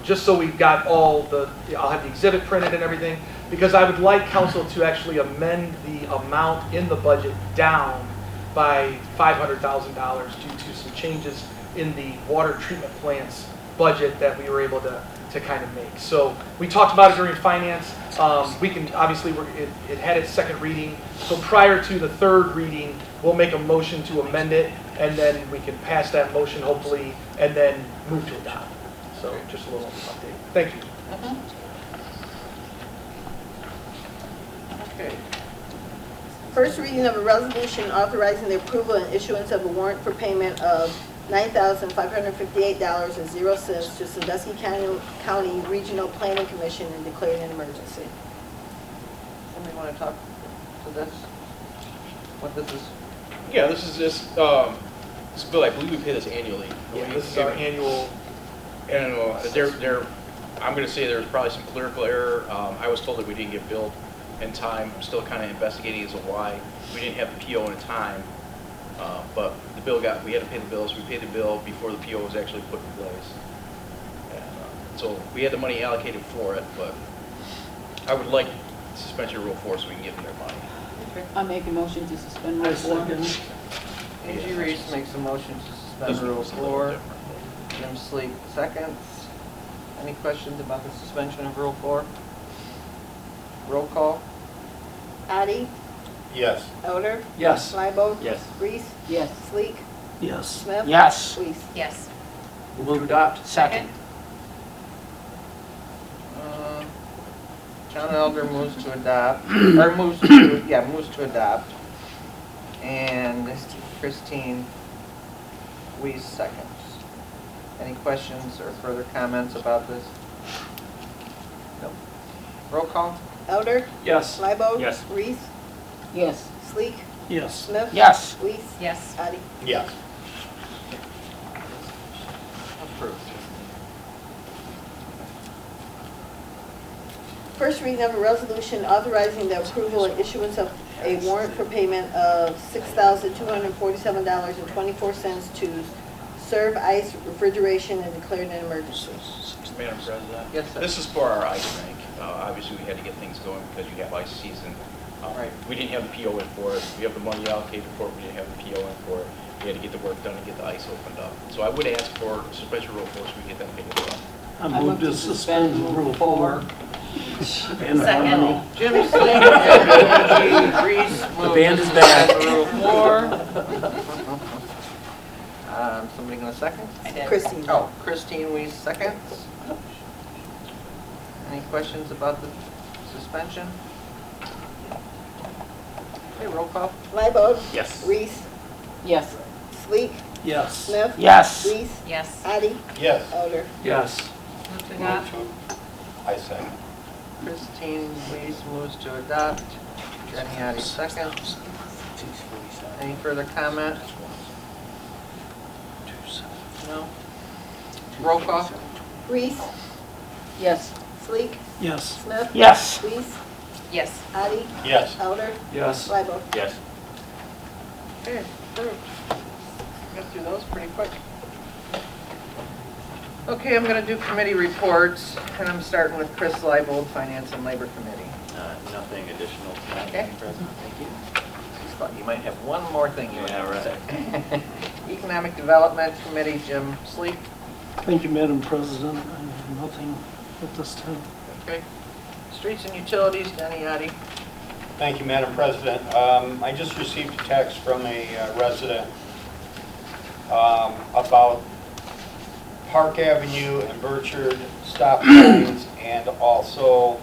just so we've got all the, I'll have the exhibit printed and everything, because I would like council to actually amend the amount in the budget down by $500,000 due to some changes in the water treatment plant's budget that we were able to kind of make. So we talked about it during finance. We can, obviously, it had its second reading. So prior to the third reading, we'll make a motion to amend it, and then we can pass that motion, hopefully, and then move to adopt. So just a little update. Thank you. Okay. First reading of a resolution authorizing the approval and issuance of a warrant for payment of $9,558.00 to Sandusky County Regional Planning Commission and declaring an emergency. Somebody want to talk to this? What this is? Yeah, this is this bill. I believe we pay this annually. Yeah, this is our annual. And I'm going to say there's probably some clerical error. I was told that we didn't get billed in time. I'm still kind of investigating as to why we didn't have the PO in time. But the bill we had to pay the bills. We paid the bill before the PO was actually put in place. And, so we had the money allocated for it, but I would like suspension rule 4 so we can give them their money. I make a motion to suspend Rule 4. A.G. Reese makes a motion to suspend This Rule one's a little 4. Jim Sleek seconds. Any questions about the suspension of Rule 4? Roll call? Addie, Yes. Elder, Yes. Libo. Yes. Reese, Yes. Sleek, Yes. Smith. Yes. Reese. Yes. Move to adopt. Second. John Elder moves to adopt, or moves to adopt. And Christine Weiss seconds. Any questions or further comments about this? No. Roll call? Elder, Yes. Libo. Yes. Reese, Yes. Sleek, Yes. Smith. Yes. Reese. Yes. Addie. Yes. Approved. First reading of a resolution authorizing the approval and issuance of a warrant for payment of $6,247.24 to serve ice, refrigeration, and declared an emergency. Madam President? Yes, sir. This is for our ice rink. Obviously, we had to get things going because we have ice season. Right. We didn't have the PO in for it. We have the money allocated for it. We didn't have the PO in for it. We had to get the work done and get the ice opened up. So I would ask for suspension rule 4 so we can get that paid as well. I move to suspend Rule 4. And harmony. Jim Slick and Angie Reese The moved band to is back. suspend Rule 4. Somebody gonna second? Christine. Oh, Christine Weiss seconds. Any questions about the suspension? Okay, roll call. Liebald, Yes. Reese, Yes. Sleek, Yes. Smith. Yes. Reese, Yes. Addie, Yes. Elder. Yes. Move to Move adopt. to, I second. Christine Weiss moves to adopt. Jenny Addy seconds. Any further comment? No? Roll call. Reese, Yes. Sleek, Yes. Smith. Yes. Reese, Yes. Addie, Yes. Elder, Yes. Liebald. Yes. Okay, approved. Got through those pretty quick. Okay, I'm gonna do committee reports, and I'm starting with Chris Leibold, Finance and Labor Committee. Nothing additional tonight, Okay. Madam President. Thank you. Just thought you might have one more thing you Yeah, want to right. say. Economic Development Committee, Jim Sleek. Thank you, Madam President. I have nothing at this time. Okay. Streets and Utilities, Denny Addy. Thank you, Madam President. I just received a text from a resident about Park Avenue and Burchard stop signs, and also,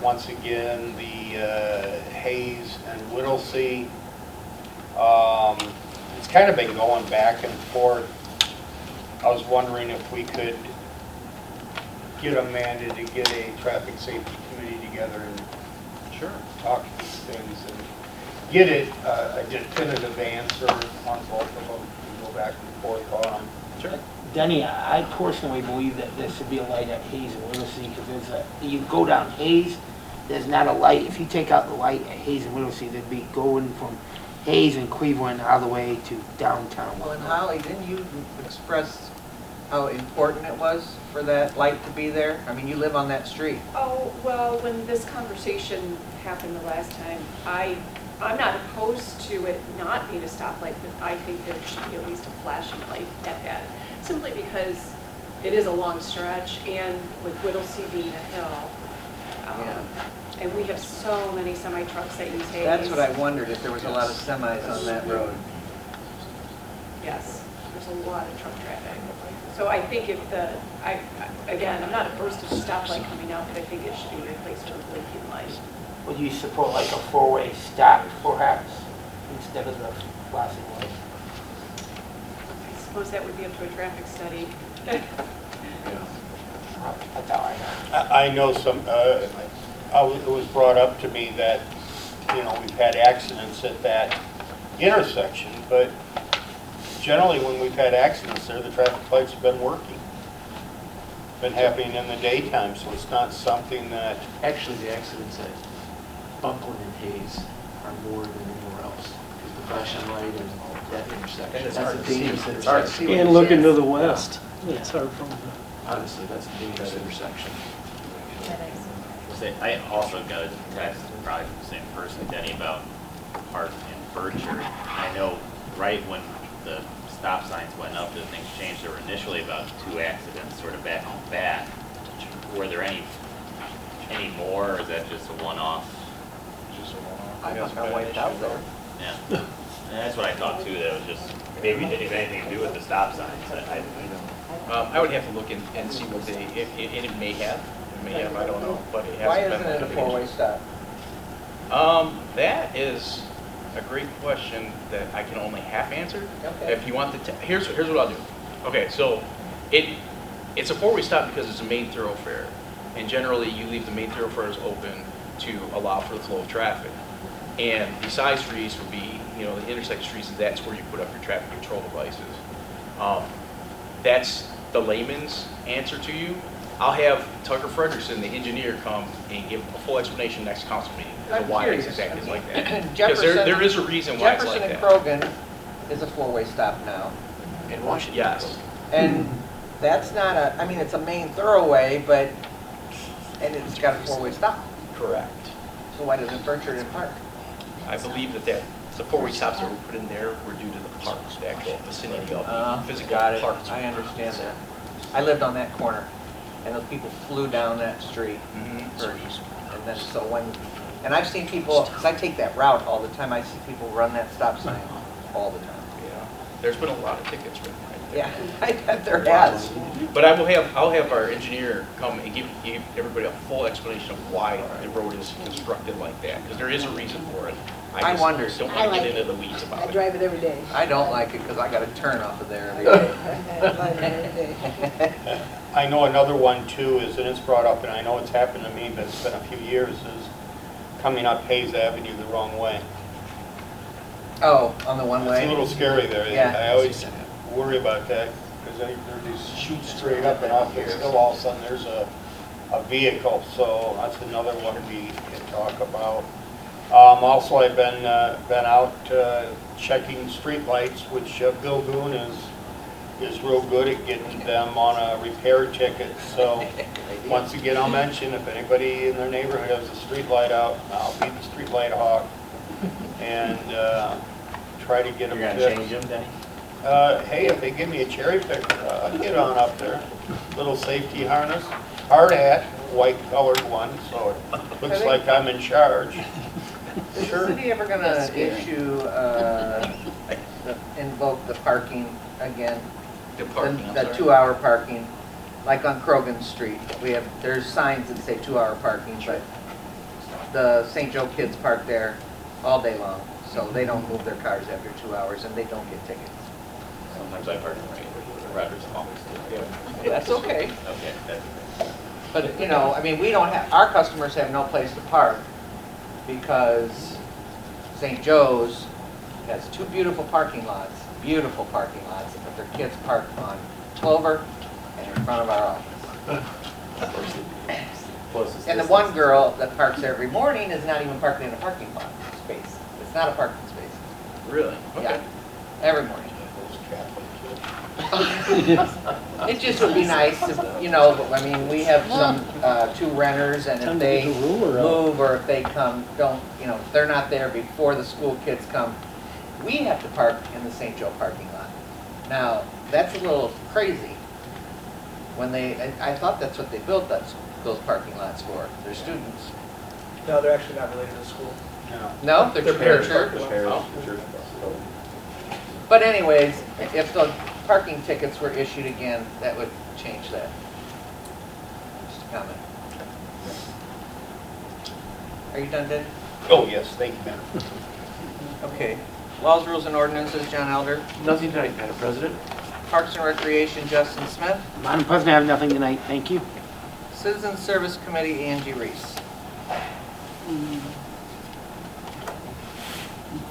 once again, the Hayes and Whittlesey. It's kind of been going back and forth. I was wondering if we could get Amanda to get a traffic safety committee together and Sure. talk these things and get it a definitive answer on both of them and go back and forth on them. Sure. Denny, I personally believe that there should be a light at Hayes and Whittlesey, because you go down Hayes, there's not a light. If you take out the light at Hayes and Whittlesey, they'd be going from Hayes and Cleveland all the way to downtown. Well, and Holly, didn't you express how important it was for that light to be there? I mean, you live on that street. Oh, well, when this conversation happened the last time, I'm not opposed to it not being a stoplight, but I think there should be at least a flashing light at that. Simply because it is a long stretch, and with Whittlesey being a hill, and we have so many semi-trucks that use Hayes. That's what I wondered, if there was a lot of semis on that road. Yes, there's a lot of truck traffic. So I think if again, I'm not opposed to the stoplight coming out, but I think it should be replaced with a blinking light. Would you support like a four-way stop perhaps, instead of the flashing light? I suppose that would be up to a traffic study. That's all I know. I know it was brought up to me that, you know, we've had accidents at that intersection, but generally when we've had accidents there, the traffic lights have been working. Been happening in the daytime, so it's not something that, Actually, the accidents at Buckland and Hayes are more than anywhere else. Because the flashing light and that intersection. And it's That's hard a to see. dangerous It's hard to intersection. see what And you're looking saying. to the west, it's hard from the... Honestly, that's a dangerous intersection. I also got a text probably from the same person, Denny, about Park and Burchard. I know right when the stop signs went up, the things changed. There were initially about 2 accidents sort of back on back. Were there any more, or is that just a one-off? Just a one-off. I thought I wiped out there. Yeah. And that's what I thought too, that it was just, maybe it had anything to do with the stop signs. I would have to look and see what they, it may have, I don't know, but it hasn't been. Why isn't it a four-way stop? That is a great question that I can only half answer. Okay. If you want here's what I'll do. Okay, so it's a four-way stop because it's a main thoroughfare, and generally you leave the main thoroughfares open to allow for the flow of traffic. And the side streets would be, you know, the intersect streets, and that's where you put up your traffic control devices. That's the layman's answer to you. I'll have Tucker Frederickson, the engineer, come and give a full explanation next council meeting as to why it's exactly like that. Because there is a reason why it's like Jefferson that. and Krogan is a four-way stop now. In Washington? Yes. And that's not a, I mean, it's a main thoroughway, but, and it's got a four-way stop. Correct. So why doesn't Berkshire park? I believe that the four-way stops that were put in there were due to the parks, the actual vicinity of the physical Got it. parks. I understand that. I lived on that corner, and those people flew down that street. And then, so when, and I've seen people, because I take that route all the time, I see people run that stop sign all the time. Yeah. There's been a lot of tickets written right there. Yeah, I bet there has. But I'll have our engineer come and give everybody a full explanation of why the road is constructed like that, because there is a reason for it. I just wonder. don't want to get into the weeds about I it. drive it every day. I don't like it because I got to turn off of there every day. I drive it every day. I know another one too is, and it's brought up, and I know it's happened to me, but it's been a few years, is coming up Hayes Avenue the wrong way. Oh, on the one way? It's a little scary there. Yeah. I always worry about that because there these shoot straight up and off the hill, all of a sudden there's a vehicle. So that's another one we can talk about. Also, I've been out checking street lights, which Bill Boone is real good at getting them on a repair ticket. So once again, I'll mention if anybody in their neighborhood has a street light out, I'll be the street light hawk and try to get them You're fixed. gonna change them, Denny? Hey, if they give me a cherry picker, I'll get on up there. Little safety harness, hard hat, white colored one, so it looks like I'm in charge. Is Sure. the city ever going to issue, invoke the parking again? The parking, I'm The sorry. 2-hour parking, like on Krogan Street. There's signs that say 2-hour parking, but the St. Joe kids park there all day long. So they don't move their cars after 2 hours and they don't get tickets. Sometimes I park in Roger's office. That's okay. Okay, that's But, you know, I mean, our customers have no place to park because St. Joe's has 2 beautiful parking lots, but their kids park on Clover and in front of our office. closest. And the one girl that parks every morning is not even parking in a parking lot space. It's not a parking space. Really? Yeah, every morning. It just would be nice if, you know, but I mean, we have some, 2 renters, and if they move or if they come, if they're not there before the school kids come, we have to park in the St. Joe parking lot. Now, that's a little crazy. I thought that's what they built those parking lots for, their students. No, they're actually not related to school. No, they're Their church. parents. But anyways, if the parking tickets were issued again, that would change that. Just a comment. Are you done, Dave? Oh, yes, thank you, ma'am. Okay. Laws, rules, and ordinances, John Elder. Nothing tonight, Madam President. Parks and Recreation, Justin Smith. Madam President, I have nothing tonight, thank you. Citizen Service Committee, Angie Reese.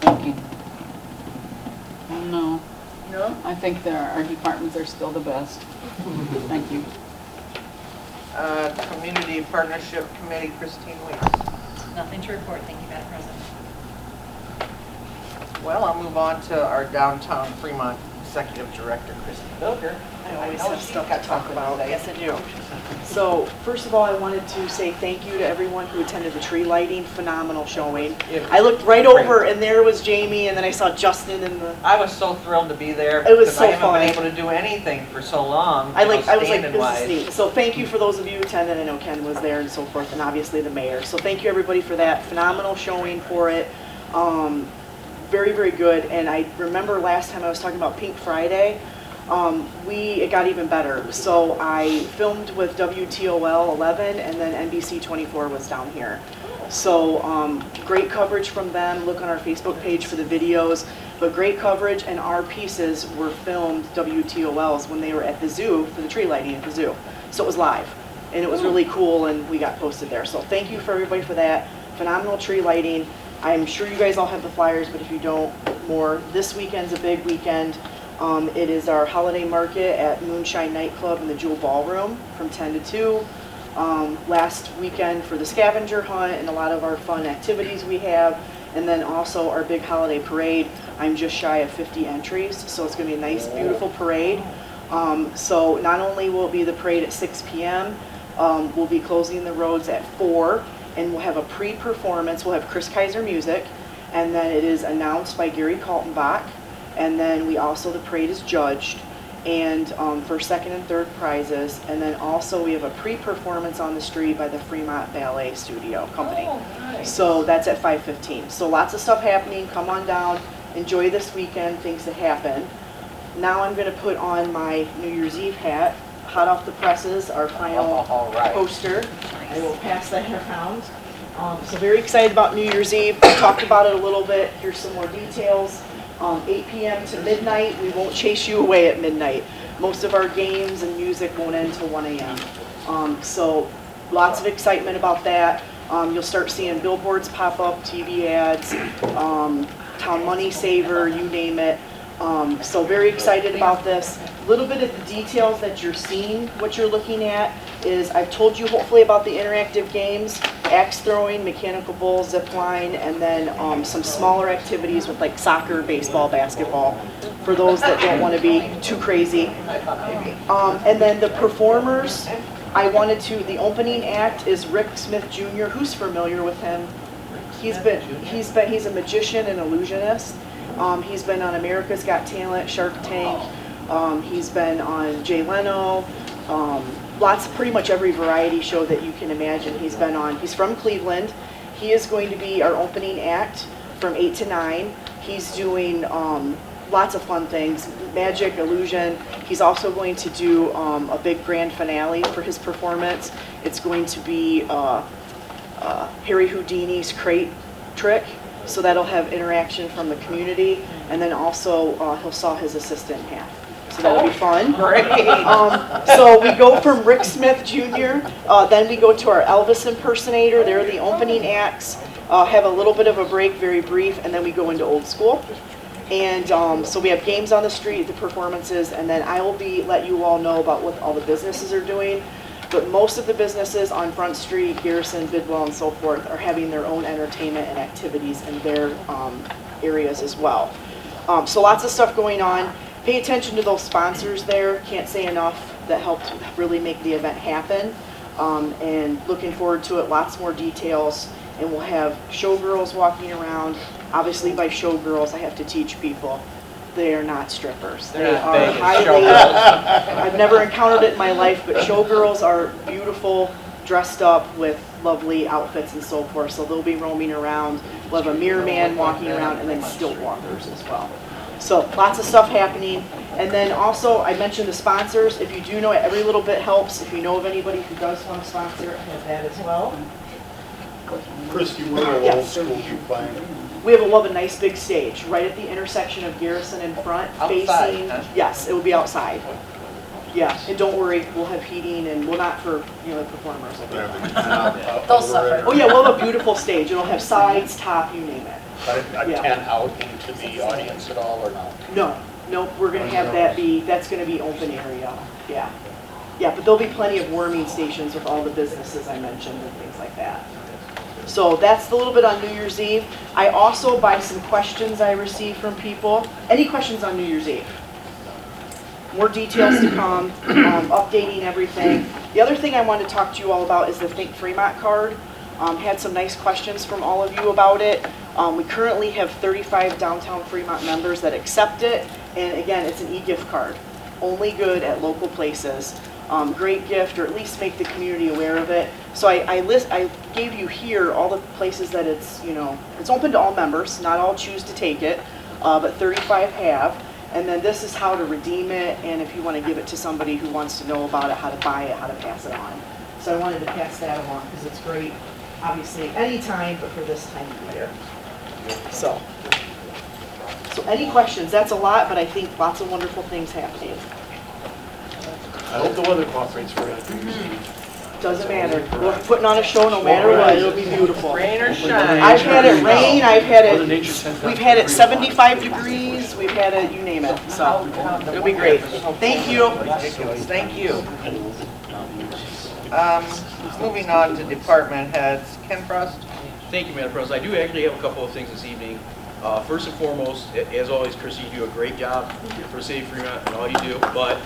Thinking. No, No? I think our departments are still the best. Thank you. Community Partnership Committee, Christine Weeks. Nothing to report, thank you, Madam President. Well, I'll move on to our downtown Fremont Executive Director, Kristen Bilger. I always know have she's stuff got to talk about. today. Yes, I do. So, first of all, I wanted to say thank you to everyone who attended the tree lighting. Phenomenal showing. I looked right over, and there was Jamie, and then I saw Justin in the. I was so thrilled to be there. It was because so I haven't fun. been able to do anything for so long. I was like, standing this wise. is neat. So thank you for those of you who attended. I know Ken was there and so forth, and obviously the mayor. So thank you everybody for that. Phenomenal showing for it. Very, very good. And I remember last time I was talking about Pink Friday. It got even better. So I filmed with WTOL 11 and then NBC 24 was down here. So great coverage from them. Look on our Facebook page for the videos. But great coverage, and our pieces were filmed WTOL's when they were at the zoo for the tree lighting at the zoo. So it was live, and it was really cool, and we got posted there. So thank you for everybody for that. Phenomenal tree lighting. I'm sure you guys all have the flyers, but if you don't, more. This weekend's a big weekend. It is our holiday market at Moonshine Nightclub in the Jewel Ballroom from 10 to 2. Last weekend for the scavenger hunt and a lot of our fun activities we have. And then also our big holiday parade. I'm just shy of 50 entries, so it's going to be a nice, beautiful parade. So not only will it be the parade at 6 p.m., we'll be closing the roads at 4, and we'll have a pre-performance. We'll have Chris Kaiser music, and then it is announced by Gary Kaltenbach, and then the parade is judged, and for second and third prizes, and then also we have a pre-performance on the street by the Fremont Ballet Studio Company. Oh, nice. So that's at 5:15. So lots of stuff happening. Come on down, enjoy this weekend, things that happen. Now I'm going to put on my New Year's Eve hat, hot off the presses, our final poster. I will pass that around. So very excited about New Year's Eve. We talked about it a little bit. Here's some more details. 8 p.m. to midnight. We won't chase you away at midnight. Most of our games and music won't end until 1 a.m. So lots of excitement about that. You'll start seeing billboards pop up, TV ads, Town Money Saver, you name it. So very excited about this. A little bit of the details that you're seeing, what you're looking at is I've told you hopefully about the interactive games, axe throwing, mechanical bull, zip line, and then some smaller activities with like soccer, baseball, basketball, for those that don't want to be too crazy. And then the performers, the opening act is Rick Smith Jr. Who's familiar with him? He's a magician and illusionist. He's been on America's Got Talent, Shark Tank. He's been on Jay Leno. Pretty much every variety show that you can imagine he's been on. He's from Cleveland. He is going to be our opening act from 8 to 9. He's doing lots of fun things, magic, illusion. He's also going to do a big grand finale for his performance. It's going to be Harry Houdini's crate trick. So that'll have interaction from the community, and then also he'll saw his assistant in half. So that'll be fun. So we go from Rick Smith Jr., then we go to our Elvis impersonator. They're the opening acts, have a little bit of a break, very brief, and then we go into old school. And so we have games on the street, the performances, and then I will let you all know about what all the businesses are doing. But most of the businesses on Front Street, Garrison, Bidwell, and so forth are having their own entertainment and activities in their areas as well. So lots of stuff going on. Pay attention to those sponsors there. Can't say enough that helped really make the event happen. And looking forward to it. Lots more details. And we'll have showgirls walking around. Obviously by showgirls, I have to teach people. They are not strippers. They are highly, I've never encountered it in my life, but showgirls are beautiful, dressed up with lovely outfits and so forth. So they'll be roaming around. We'll have a mirror man walking around, and then stilt walkers as well. So lots of stuff happening. And then also, I mentioned the sponsors. If you do know it, every little bit helps. If you know of anybody who does want to sponsor, I have that as well. Christy, where will old school be playing? We have a nice big stage right at the intersection of Garrison and Front, Outside, facing. huh? Yes, it will be outside. Yeah, and don't worry, we'll have heating, and we'll not for the performers. They'll suffer. Oh yeah, we'll have a beautiful stage. It'll have sides, top, you name it. But a tent out into the audience at all or not? No, we're gonna have that's gonna be open area. Yeah, but there'll be plenty of warming stations with all the businesses I mentioned and things like that. So that's a little bit on New Year's Eve. I also, by some questions I received from people, any questions on New Year's Eve? More details to come, updating everything. The other thing I wanted to talk to you all about is the Think Fremont card. Had some nice questions from all of you about it. We currently have 35 downtown Fremont members that accept it. And again, it's an e-gift card, only good at local places. Great gift, or at least make the community aware of it. So I gave you here all the places that it's open to all members. Not all choose to take it, but 35 have. And then this is how to redeem it, and if you want to give it to somebody who wants to know about it, how to buy it, how to pass it on. So I wanted to pass that along because it's great, obviously, anytime, but for this time of year. So any questions? That's a lot, but I think lots of wonderful things happening. I hope the weather cooperates for it. Doesn't matter. We're putting on a show no matter what. It'll be beautiful. Rain or shine. I've had it rain. We've had it 75 degrees. We've had it, you name it. So it'll be great. Thank you. Thank you. Moving on to department heads. Ken Frost? Thank you, Madam President. I do actually have a couple of things this evening. First and foremost, as always, Chrissy, you do a great job for the city of Fremont and all you do, but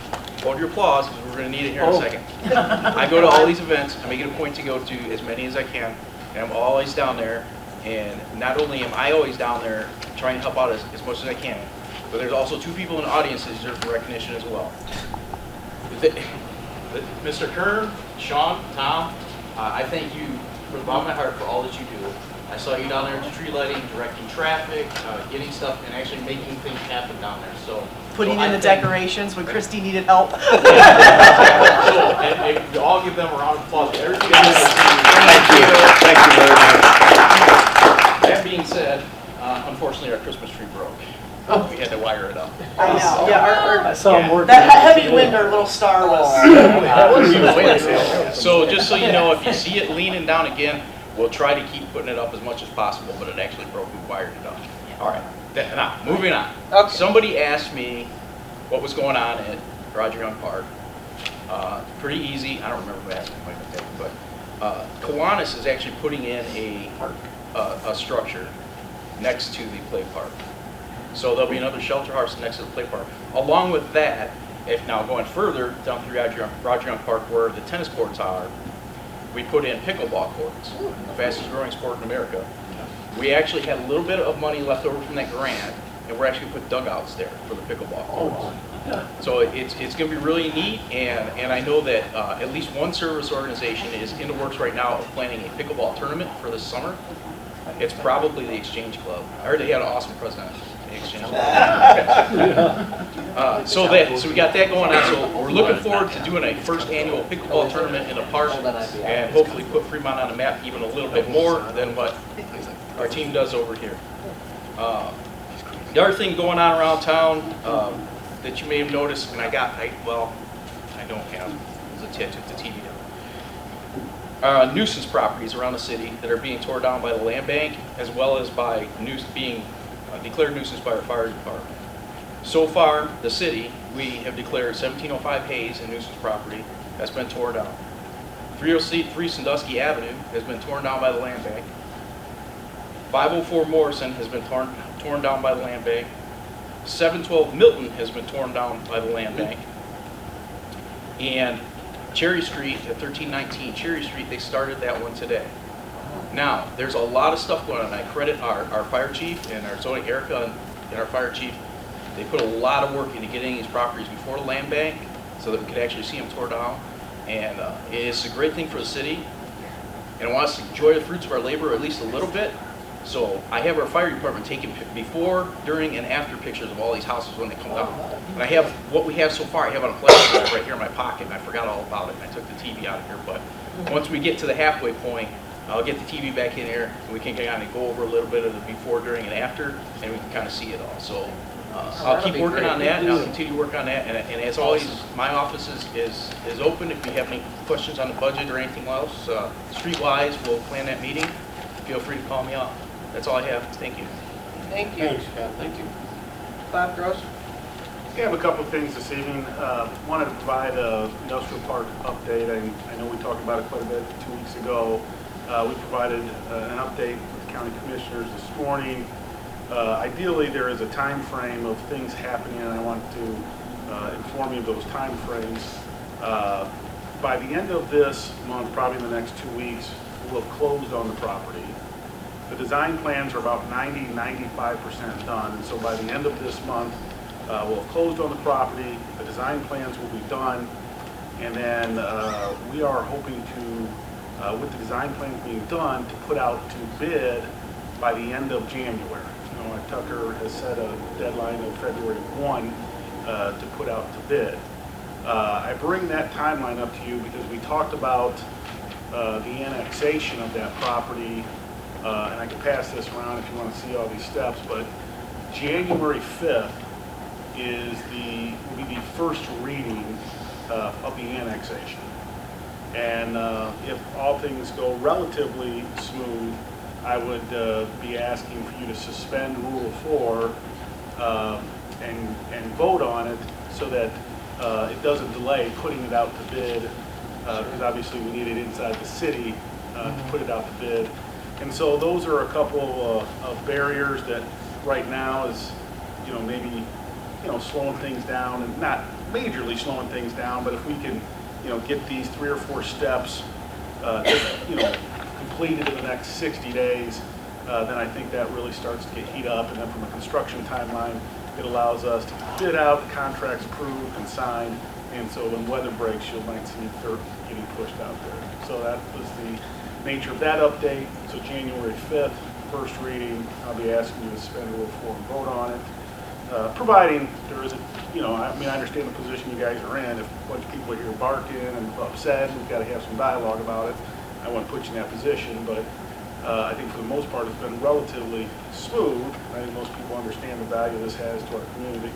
hold your applause, because we're going to need it here in a second. I go to all these events, I make it a point to go to as many as I can, and I'm always down there, and not only am I always down there trying to help out as much as I can, but there's also 2 people in the audience that deserve recognition as well. Mr. Kern, Sean, Tom, I thank you from the bottom of my heart for all that you do. I saw you down there at the tree lighting, directing traffic, getting stuff, and actually making things happen down there. So Putting in the decorations when Christy needed help. So, and we all give them a round of applause. Everything Thank you. Thank you very much. That being said, unfortunately our Christmas tree broke. We had to wire it up. I know. Yeah, I saw him working. that heavy wind, our little star was. So just so you know, if you see it leaning down again, we'll try to keep putting it up as much as possible, but it actually broke. We wired it up. All right. Now, moving on. Okay. Somebody asked me what was going on at Roger Young Park. Pretty easy. I don't remember who asked me, but Kiwanis is actually putting in a structure next to the play park. So there'll be another shelter house next to the play park. Along with that, if now going further down through Roger Young Park where the tennis courts are, we put in pickleball courts, the fastest growing sport in America. We actually had a little bit of money left over from that grant, and we're actually put dugouts there for the pickleball courts. So it's going to be really neat, and I know that at least one service organization is in the works right now of planning a pickleball tournament for this summer. It's probably the Exchange Club. I heard they had an awesome president. The Exchange Club. So we got that going on. So we're looking forward to doing a first annual pickleball tournament in the park, and hopefully put Fremont on the map even a little bit more than what our team does over here. The other thing going on around town that you may have noticed, and I don't have, it was I took the TV down. Nuisance properties around the city that are being torn down by the land bank, as well as by being declared nuisance by our fire department. So far, the city, we have declared 1705 Hayes a nuisance property that's been torn down. 303 Sandusky Avenue has been torn down by the land bank. 504 Morrison has been torn down by the land bank. 712 Milton has been torn down by the land bank. And Cherry Street at 1319 Cherry Street, they started that one today. Now, there's a lot of stuff going on. I credit our fire chief and our zoning Erica and our fire chief. They put a lot of work into getting these properties before the land bank so that we could actually see them torn down. And it's a great thing for the city. And I want us to enjoy the fruits of our labor at least a little bit. So I have our fire department taking before, during, and after pictures of all these houses when they come down. And I have what we have so far. I have on a flash drive right here in my pocket, and I forgot all about it. And I took the TV out of here, but once we get to the halfway point, I'll get the TV back in here, and we can kind of go over a little bit of the before, during, and after, and we can kind of see it all. So I'll keep working on that, and I'll continue to work on that. And as always, my office is open. If you have any questions on the budget or anything else, streetwise, we'll plan that meeting. Feel free to call me up. That's all I have. Thank you. Thank you. Thanks, Scott. Thank you. Bob Gross? I have a couple of things this evening. Wanted to provide an industrial park update. I know we talked about it quite a bit 2 weeks ago. We provided an update with the county commissioners this morning. Ideally, there is a time frame of things happening, and I want to inform you of those time frames. By the end of this month, probably in the next 2 weeks, we'll have closed on the property. The design plans are about 90–95% done, and so by the end of this month, we'll have closed on the property. The design plans will be done, and then we are hoping to, with the design plans being done, to put out to bid by the end of January. You know, Tucker has set a deadline of February 1 to put out to bid. I bring that timeline up to you because we talked about the annexation of that property, and I can pass this around if you want to see all these steps, but January 5th will be the first reading of the annexation. And if all things go relatively smooth, I would be asking for you to suspend Rule of 4 and vote on it so that it doesn't delay putting it out to bid, because obviously we need it inside the city to put it out to bid. And so those are a couple of barriers that right now is, maybe, slowing things down, and not majorly slowing things down, but if we can, get these 3 or 4 steps, completed in the next 60 days, then I think that really starts to get heat up. And then from a construction timeline, it allows us to bid out, the contracts approved and signed. And so when weather breaks, you might see dirt getting pushed out there. So that was the nature of that update. So January 5th, first reading, I'll be asking you to suspend Rule 4 and vote on it. Providing there isn't, I understand the position you guys are in. If a bunch of people are here barking and upset, we've got to have some dialogue about it. I wouldn't put you in that position, but I think for the most part it's been relatively smooth. I think most people understand the value this has to our community.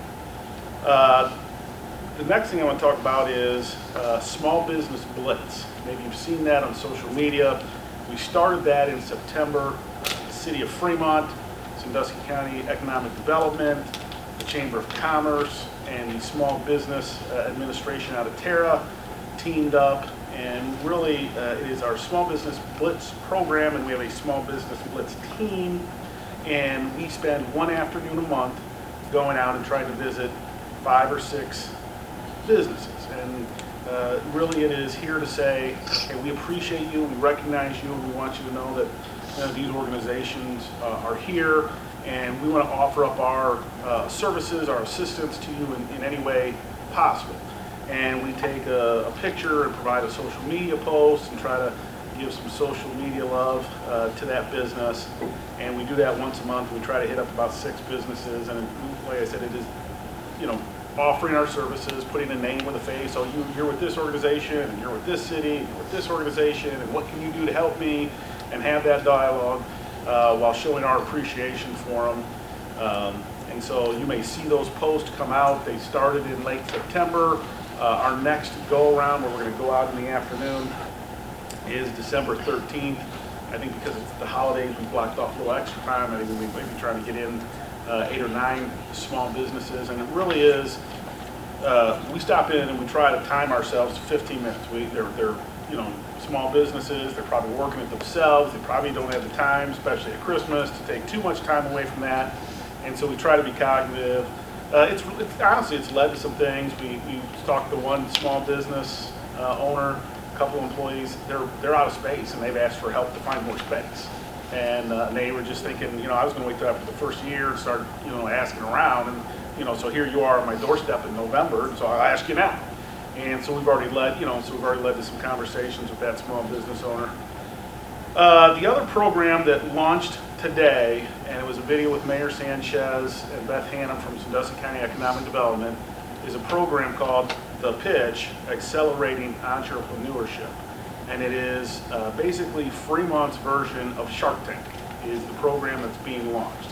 The next thing I want to talk about is Small Business Blitz. Maybe you've seen that on social media. We started that in September. The City of Fremont, Sandusky County Economic Development, the Chamber of Commerce, and the Small Business Administration out of Terra teamed up. And really, it is our Small Business Blitz program, and we have a Small Business Blitz team. And we spend one afternoon a month going out and trying to visit 5 or 6 businesses. And really, it is here to say, hey, we appreciate you, we recognize you, and we want you to know that these organizations are here, and we want to offer up our services, our assistance to you in any way possible. And we take a picture and provide a social media post and try to give some social media love to that business. And we do that once a month. We try to hit up about 6 businesses. And like I said, it is, offering our services, putting a name with a face. Oh, you're with this organization, and you're with this city, and you're with this organization, and what can you do to help me? And have that dialogue while showing our appreciation for them. And so you may see those posts come out. They started in late September. Our next go-around, where we're going to go out in the afternoon, is December 13th. I think because it's the holidays, we blocked off a little extra time. I think we may be trying to get in 8 or 9 small businesses. And it really is, we stop in and we try to time ourselves to 15 minutes. They're small businesses. They're probably working it themselves. They probably don't have the time, especially at Christmas, to take too much time away from that. And so we try to be cognitive. It's honestly, it's led to some things. We talked to one small business owner, a couple employees. They're out of space, and they've asked for help to find more space. And they were just thinking, I was going to wait till after the first year and start, asking around. And so here you are on my doorstep in November, so I'll ask you now. And so we've already led, to some conversations with that small business owner. The other program that launched today, and it was a video with Mayor Sanchez and Beth Hannum from Sandusky County Economic Development, is a program called The Pitch, Accelerating Entrepreneurship. And it is basically Fremont's version of Shark Tank, is the program that's being launched.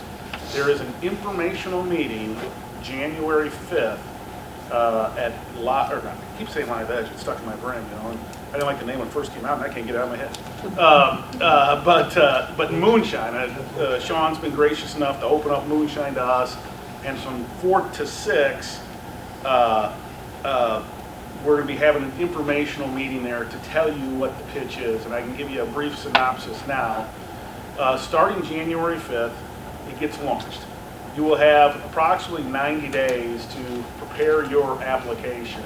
There is an informational meeting January 5th I keep saying Live Edge, it's stuck in my brain, and I didn't like the name when it first came out, and I can't get it out of my head. But Moonshine, Sean's been gracious enough to open up Moonshine to us, and from 4 to 6, we're going to be having an informational meeting there to tell you what the pitch is, and I can give you a brief synopsis now. Starting January 5th, it gets launched. You will have approximately 90 days to prepare your application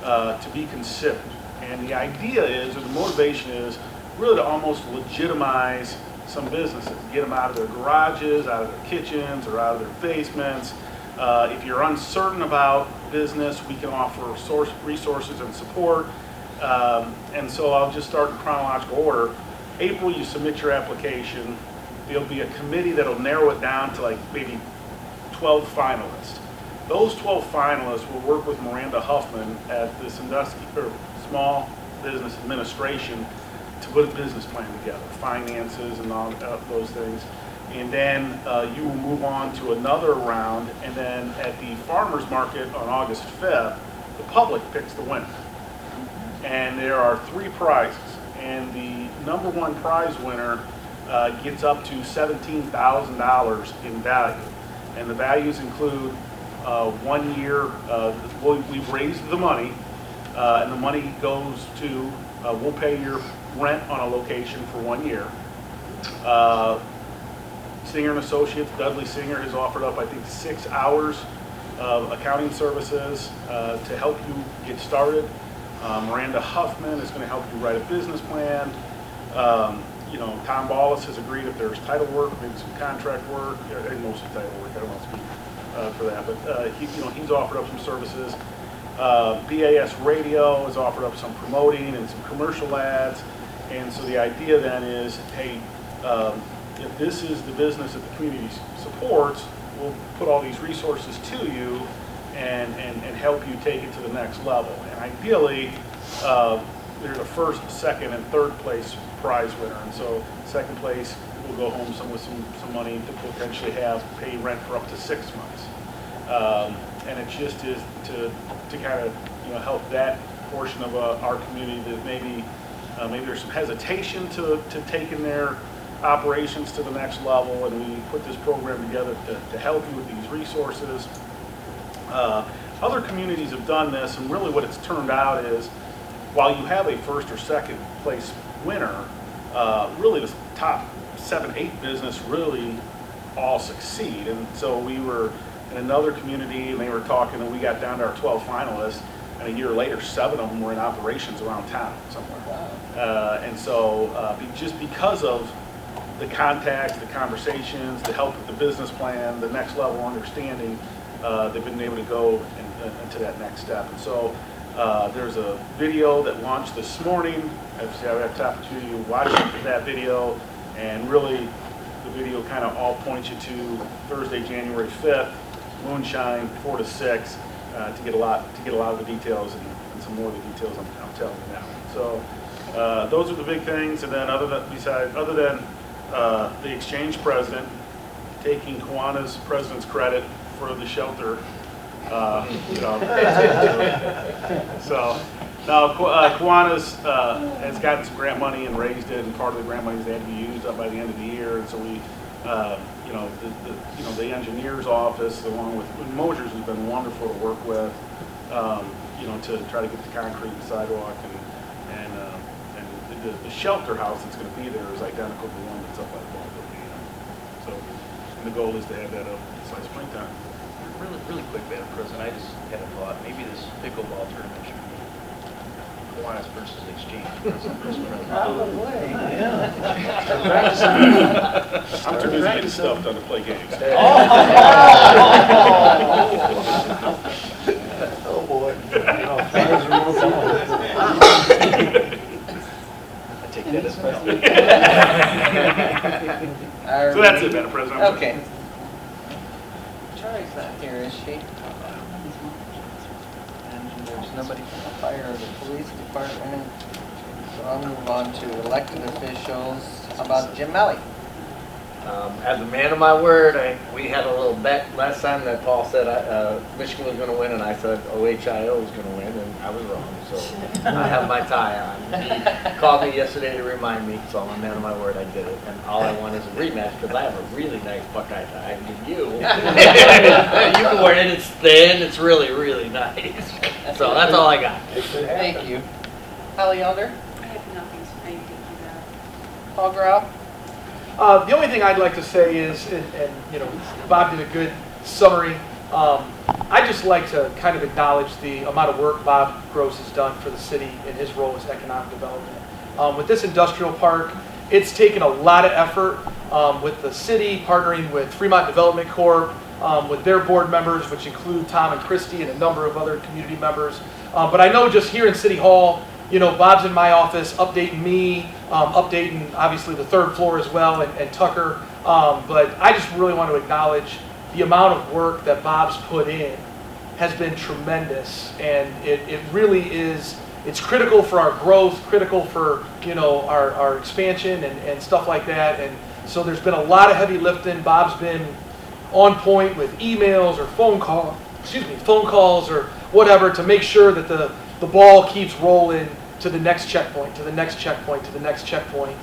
to be considered. And the idea is, or the motivation is, really to almost legitimize some businesses, get them out of their garages, out of their kitchens, or out of their basements. If you're uncertain about business, we can offer resources and support. And so I'll just start in chronological order. April, you submit your application. There'll be a committee that'll narrow it down to like maybe 12 finalists. Those 12 finalists will work with Miranda Huffman at the Small Business Administration to put a business plan together, finances and all those things. And then you will move on to another round, and then at the farmers market on August 5th, the public picks the winner. And there are 3 prizes, and the number 1 prize winner gets up to $17,000 in value. And the values include 1 year, we've raised the money, and the money goes to, we'll pay your rent on a location for 1 year. Singer and Associates, Dudley Singer, has offered up, I think, 6 hours of accounting services to help you get started. Miranda Huffman is going to help you write a business plan. You know, Tom Ballas has agreed if there's title work, maybe some contract work, and mostly title work. I don't want to speak for that, but he's offered up some services. BAS Radio has offered up some promoting and some commercial ads, and so the idea then is, hey, if this is the business that the community supports, we'll put all these resources to you and help you take it to the next level. And ideally, there's a first, second, and third place prize winner. And so second place will go home with some money to potentially pay rent for up to 6 months. And it just is to kind of help that portion of our community that maybe there's some hesitation to taking their operations to the next level, and we put this program together to help you with these resources. Other communities have done this, and really what it's turned out is, while you have a first or second place winner, really the top 7, 8 business really all succeed. And so we were in another community, and they were talking, and we got down to our 12 finalists, and a year later, 7 of them were in operations around town somewhere. Wow. And so just because of the contacts, the conversations, the help with the business plan, the next level understanding, they've been able to go into that next step. And so there's a video that launched this morning. I've had the opportunity to watch that video, and really the video kind of all points you to Thursday, January 5th, Moonshine, 4 to 6, to get a lot of the details and some more of the details I'm telling you now. So those are the big things. And then other than the exchange president taking Kiwanis president's credit for the shelter, so now Kiwanis has gotten some grant money and raised it, and part of the grant money had to be used up by the end of the year, and so we, the engineer's office, along with Mosier's, has been wonderful to work with, to try to get the concrete and sidewalk, and the shelter house that's going to be there is identical to the one that's up by the ball field. So, and the goal is to have that up by springtime. Really quick, Madam President, I just had a thought. Maybe this pickleball tournament should be Kiwanis versus Exchange. Probably. I'm too busy getting stuff done to play games. Oh boy. I take that as a no. So that's it, Madam President. Okay. Charlie's not here, is she? And there's nobody from the fire or the police department. So I'll move on to elected officials. How about Jim Melly? As a man of my word, we had a little bet last time that Paul said Michigan was going to win, and I said OHIO was going to win, and I was wrong. So I have my tie on. He called me yesterday to remind me, so I'm a man of my word, I did it. And all I want is a rematch, because I have a really nice Buckeye tie. I can give you. You can wear it. It's thin. It's really, really nice. So that's all I got. Thank you. Holly Elder? I have nothing to thank you for that. Paul Grau? The only thing I'd like to say is, and Bob did a good summary. I'd just like to kind of acknowledge the amount of work Bob Gross has done for the city in his role as economic development. With this industrial park, it's taken a lot of effort with the city partnering with Fremont Development Corp, with their board members, which include Tom and Christie and a number of other community members. But I know just here in City Hall, Bob's in my office updating me, updating obviously the third floor as well, and Tucker. But I just really want to acknowledge the amount of work that Bob's put in has been tremendous, and it really is. It's critical for our growth, critical for our expansion and stuff like that. And so there's been a lot of heavy lifting. Bob's been on point with emails or phone calls or whatever to make sure that the ball keeps rolling to the next checkpoint, to the next checkpoint, to the next checkpoint.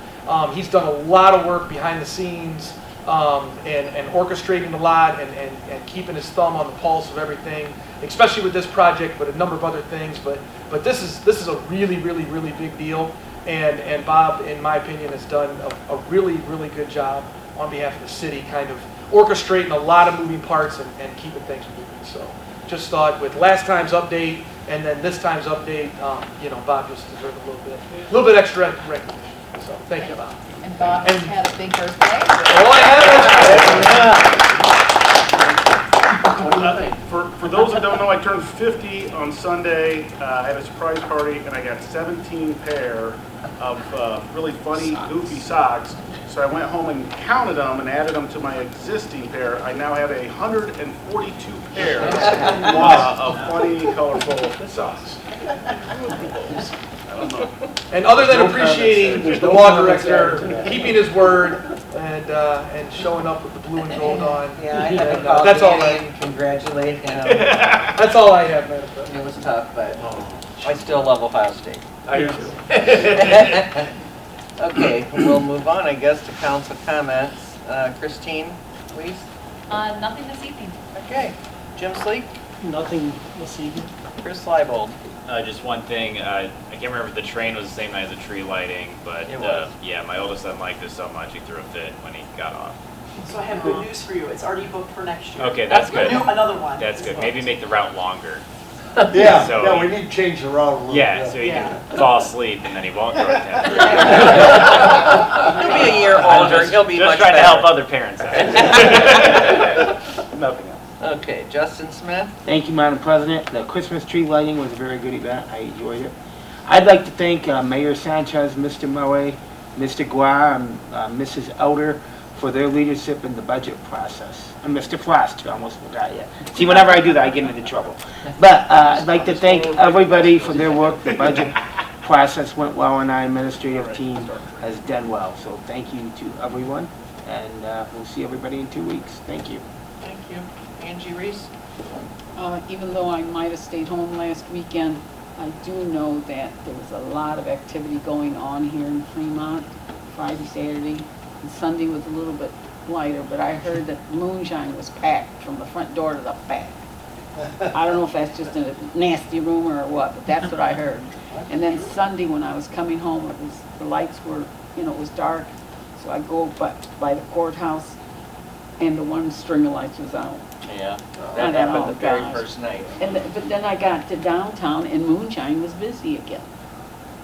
He's done a lot of work behind the scenes and orchestrating a lot and keeping his thumb on the pulse of everything, especially with this project, but a number of other things. But this is a really, really, really big deal. And Bob, in my opinion, has done a really, really good job on behalf of the city, kind of orchestrating a lot of moving parts and keeping things moving. So just thought with last time's update and then this time's update, Bob just deserved a little bit extra recognition. So thank you, Bob. And Bob has had a big birthday. Oh, I have. For those that don't know, I turned 50 on Sunday. I had a surprise party, and I got 17 pair of really funny, goofy socks. So I went home and counted them and added them to my existing pair. I now have 142 pairs of funny, colorful socks. I don't know. And other than appreciating the law director keeping his word and showing up with the blue and gold on, Yeah, I had to call that's all. Danny and congratulate him. That's all I have, Madam President. It was tough, but I still love Ohio State. I do. Okay, we'll move on, I guess, to council comments. Christine, please. Nothing this evening. Okay. Jim Sleek, Nothing this evening. Chris Leibold. Just one thing, I can't remember if the train was the same night as the tree lighting, but It was. yeah, my oldest son liked it so much he threw a fit when he got off. So I have good news for you. It's already booked for next year. Okay, that's good. Another one. That's good. Maybe make the route longer. Yeah, So yeah, we need to change the route a little bit. Yeah, so he can fall asleep and then he won't throw a fit. He'll be a year older, he'll be much Just trying to better. help other parents out. Nothing else. Okay, Justin Smith. Thank you, Madam President. The Christmas tree lighting was a very good event. I enjoyed it. I'd like to thank Mayor Sanchez, Mr. Moe, Mr. Guar, and Mrs. Elder for their leadership in the budget process. And Mr. Frost, I almost forgot yet. See, whenever I do that, I get into trouble. But I'd like to thank everybody for their work. The budget process went well, and our administrative team has done well. So thank you to everyone, and we'll see everybody in 2 weeks. Thank you. Thank you. Angie Reese. Even though I might have stayed home last weekend, I do know that there was a lot of activity going on here in Fremont, Friday, Saturday, and Sunday was a little bit lighter, but I heard that moonshine was packed from the front door to the back. I don't know if that's just a nasty rumor or what, but that's what I heard. And then Sunday when I was coming home, the lights were, it was dark, so I go by the courthouse and the one string of lights was out. Yeah, And that happened the very gosh. first night. But then I got to downtown and moonshine was busy again.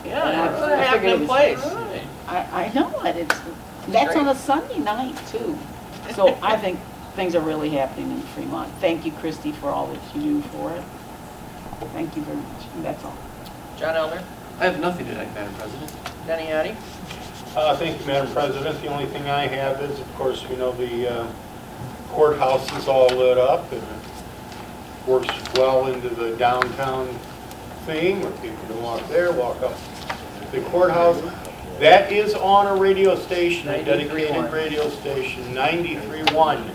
Yeah, And it's I a figured it happening was- place. I know it. That's on a Sunday night too. So I think things are really happening in Fremont. Thank you, Christy, for all that you do for it. Thank you very much. And that's all. John Elder. I have nothing tonight, Madam President. Denny Addy. Thank you, Madam President. The only thing I have is, of course, the courthouse is all lit up and it works well into the downtown thing where people can walk there, walk up the courthouse. That is on a radio station, a dedicated radio station, 93.1.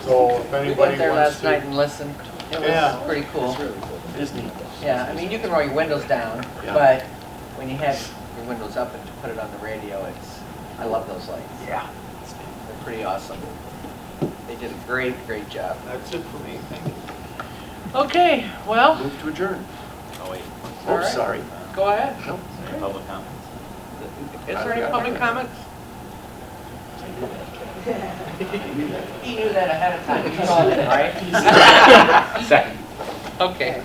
So if We anybody went there wants last to. night and listened. It was Yeah. pretty cool. It is neat. Yeah, I mean, you can roll your windows down, Yeah. but when you have your windows up and put it on the radio, I love those lights. Yeah. They're pretty awesome. They did a great job. That's it for me, thank you. Okay, well, Move to adjourn. Oh, wait. all Oh, right. sorry. Go ahead. No. Public comments. Is there any public comments? He knew that ahead of time. He called it, right? Second. Okay.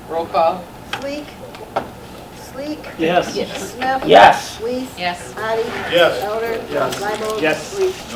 Roll call. Sleek? Sleek? Yes. Smith? Yes. Weiss? Yes. Addie? Yes. Elder? Yes. Leibold? Yes. Reese?